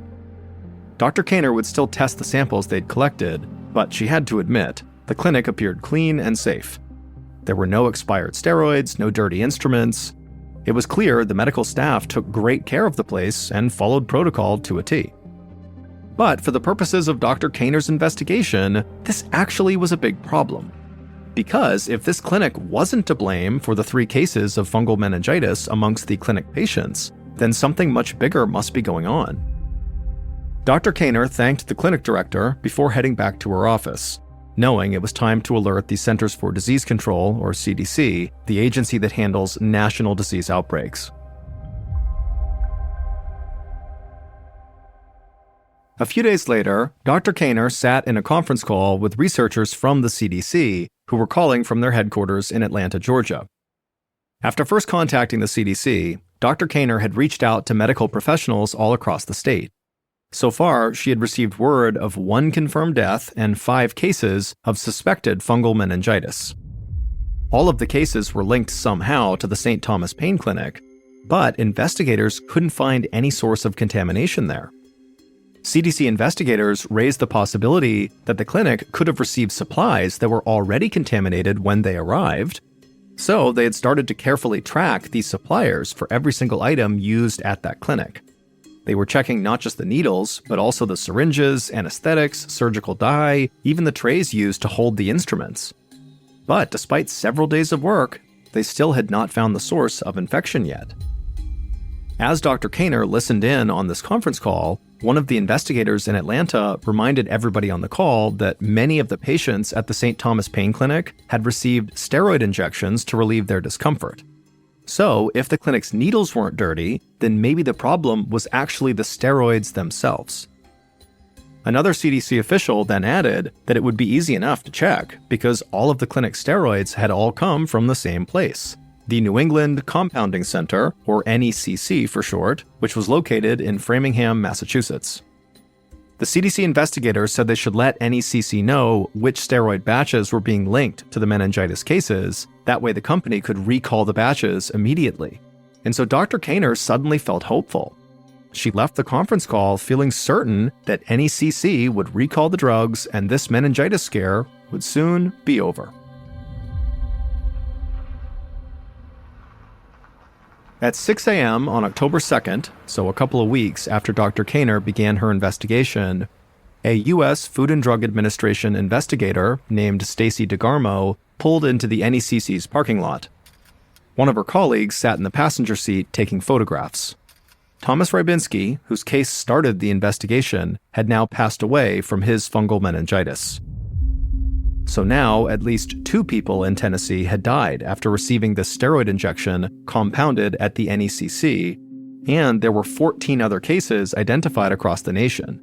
Dr. Kaner would still test the samples they'd collected, but she had to admit, the clinic appeared clean and safe. There were no expired steroids, no dirty instruments. It was clear the medical staff took great care of the place and followed protocol to a T. But for the purposes of Dr. Kaner's investigation, this actually was a big problem. Because if this clinic wasn't to blame for the 3 cases of fungal meningitis amongst the clinic patients, then something much bigger must be going on. Dr. Kaner thanked the clinic director before heading back to her office, knowing it was time to alert the Centers for Disease Control, or CDC, the agency that handles national disease outbreaks. A few days later, Dr. Kaner sat in a conference call with researchers from the CDC who were calling from their headquarters in Atlanta, Georgia. After first contacting the CDC, Dr. Kaner had reached out to medical professionals all across the state. So far, she had received word of 1 confirmed death and 5 cases of suspected fungal meningitis. All of the cases were linked somehow to the St. Thomas Pain Clinic, but investigators couldn't find any source of contamination there. CDC investigators raised the possibility that the clinic could have received supplies that were already contaminated when they arrived, so they had started to carefully track these suppliers for every single item used at that clinic. They were checking not just the needles, but also the syringes, anesthetics, surgical dye, even the trays used to hold the instruments. But despite several days of work, they still had not found the source of infection yet. As Dr. Kaner listened in on this conference call, one of the investigators in Atlanta reminded everybody on the call that many of the patients at the St. Thomas Pain Clinic had received steroid injections to relieve their discomfort. So, if the clinic's needles weren't dirty, then maybe the problem was actually the steroids themselves. Another CDC official then added that it would be easy enough to check because all of the clinic's steroids had all come from the same place, the New England Compounding Center, or NECC for short, which was located in Framingham, Massachusetts. The CDC investigators said they should let NECC know which steroid batches were being linked to the meningitis cases. That way the company could recall the batches immediately. And so Dr. Kaner suddenly felt hopeful. She left the conference call feeling certain that NECC would recall the drugs and this meningitis scare would soon be over. At 6 a.m. on October 2nd, so a couple of weeks after Dr. Kaner began her investigation, a U.S. Food and Drug Administration investigator named Stacy DeGarmo pulled into the NECC's parking lot. One of her colleagues sat in the passenger seat taking photographs. Thomas Rybinski, whose case started the investigation, had now passed away from his fungal meningitis. So now, at least 2 people in Tennessee had died after receiving the steroid injection compounded at the NECC, and there were 14 other cases identified across the nation.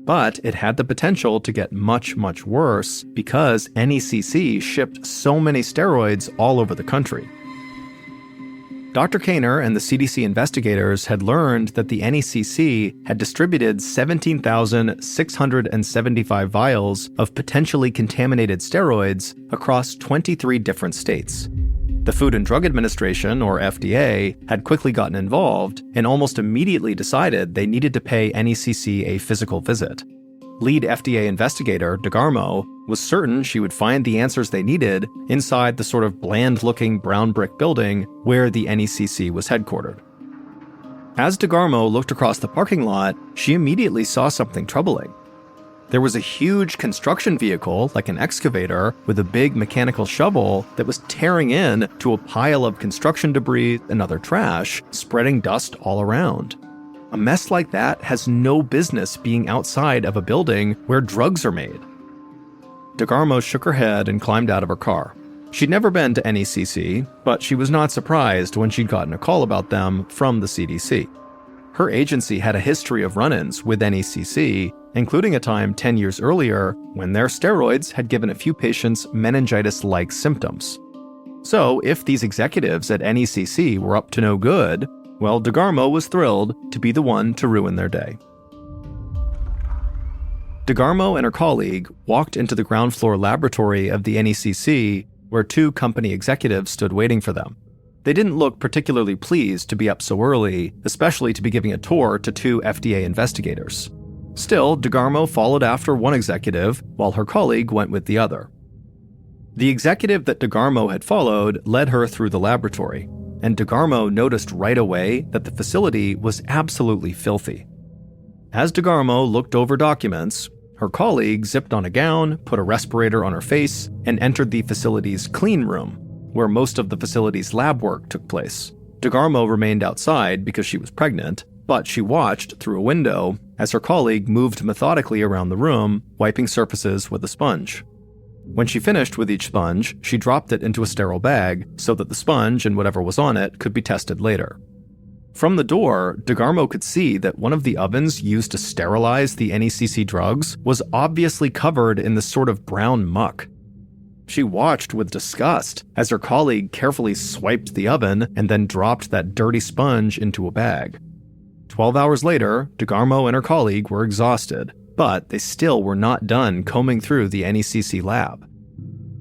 But it had the potential to get much, much worse because NECC shipped so many steroids all over the country. Dr. Kaner and the CDC investigators had learned that the NECC had distributed 17,675 vials of potentially contaminated steroids across 23 different states. The Food and Drug Administration, or FDA, had quickly gotten involved and almost immediately decided they needed to pay NECC a physical visit. Lead FDA investigator, DeGarmo, was certain she would find the answers they needed inside the sort of bland-looking brown brick building where the NECC was headquartered. As DeGarmo looked across the parking lot, she immediately saw something troubling. There was a huge construction vehicle, like an excavator, with a big mechanical shovel that was tearing in to a pile of construction debris and other trash, spreading dust all around. A mess like that has no business being outside of a building where drugs are made. DeGarmo shook her head and climbed out of her car. She'd never been to NECC, but she was not surprised when she'd gotten a call about them from the CDC. Her agency had a history of run-ins with NECC, including a time 10 years earlier when their steroids had given a few patients meningitis-like symptoms. So if these executives at NECC were up to no good, well, DeGarmo was thrilled to be the one to ruin their day. DeGarmo and her colleague walked into the ground floor laboratory of the NECC, where 2 company executives stood waiting for them. They didn't look particularly pleased to be up so early, especially to be giving a tour to 2 FDA investigators. Still, DeGarmo followed after one executive, while her colleague went with the other. The executive that DeGarmo had followed led her through the laboratory, and DeGarmo noticed right away that the facility was absolutely filthy. As DeGarmo looked over documents, her colleague zipped on a gown, put a respirator on her face, and entered the facility's clean room, where most of the facility's lab work took place. DeGarmo remained outside because she was pregnant, but she watched through a window as her colleague moved methodically around the room, wiping surfaces with a sponge. When she finished with each sponge, she dropped it into a sterile bag so that the sponge and whatever was on it could be tested later. From the door, DeGarmo could see that one of the ovens used to sterilize the NECC drugs was obviously covered in this sort of brown muck. She watched with disgust as her colleague carefully swiped the oven and then dropped that dirty sponge into a bag. 12 hours later, DeGarmo and her colleague were exhausted, but they still were not done combing through the NECC lab.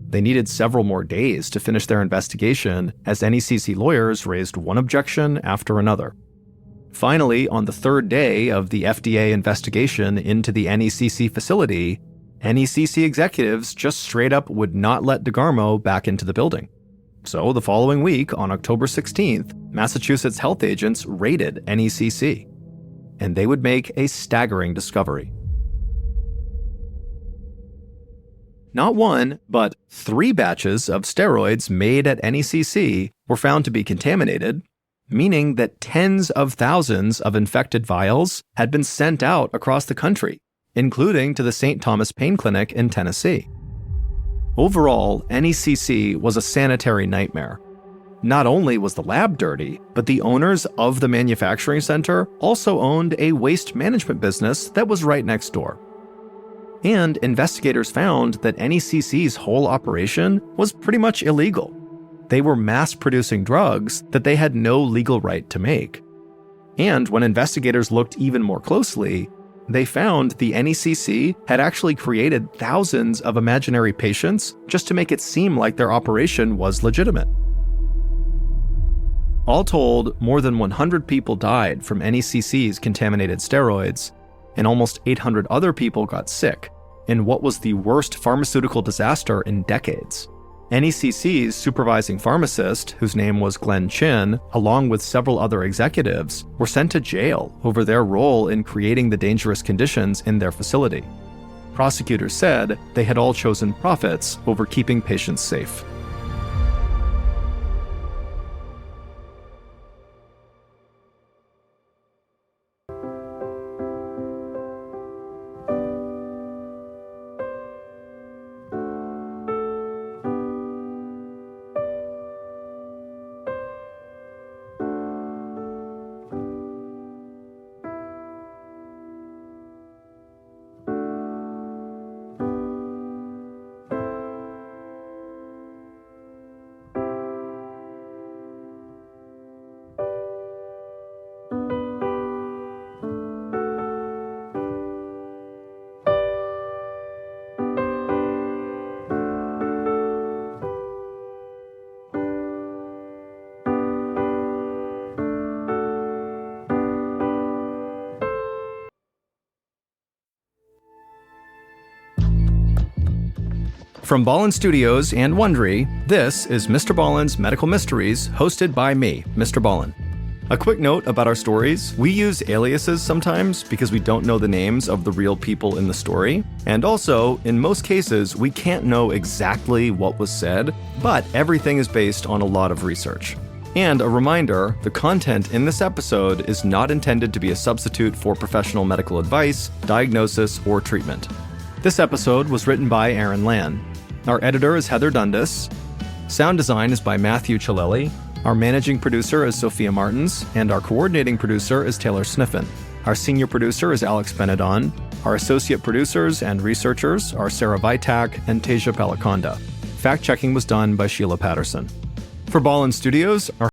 They needed several more days to finish their investigation as NECC lawyers raised one objection after another. Finally, on the 3rd day of the FDA investigation into the NECC facility, NECC executives just straight up would not let DeGarmo back into the building. So the following week, on October 16th, Massachusetts health agents raided NECC, and they would make a staggering discovery. Not 1, but 3 batches of steroids made at NECC were found to be contaminated, meaning that tens of thousands of infected vials had been sent out across the country, including to the St. Thomas Pain Clinic in Tennessee. Overall, NECC was a sanitary nightmare. Not only was the lab dirty, but the owners of the manufacturing center also owned a waste management business that was right next door. And investigators found that NECC's whole operation was pretty much illegal. They were mass-producing drugs that they had no legal right to make. And when investigators looked even more closely, they found the NECC had actually created thousands of imaginary patients just to make it seem like their operation was legitimate. All told, more than 100 people died from NECC's contaminated steroids, and almost 800 other people got sick in what was the worst pharmaceutical disaster in decades. NECC's supervising pharmacist, whose name was Glenn Chin, along with several other executives, were sent to jail over their role in creating the dangerous conditions in their facility. Prosecutors said they had all chosen profits over keeping patients safe. From Ballin Studios and Wondery, this is MrBallen's Medical Mysteries, hosted by me, Mr. Ballin. A quick note about our stories: we use aliases sometimes because we don't know the names of the real people in the story, and also, in most cases, we can't know exactly what was said, but everything is based on a lot of research. And a reminder, the content in this episode is not intended to be a substitute for professional medical advice, diagnosis, or treatment. This episode was written by Aaron Lan. Our editor is Heather Dundas. Sound design is by Matthew Chaleli. Our managing producer is Sophia Martins, and our coordinating producer is Taylor Sniffen. Our senior producer is Alex Benedon. Our associate producers and researchers are Sarah Vitak and Teja Palakonda. Fact-checking was done by Sheila Patterson. For Ballin Studios, our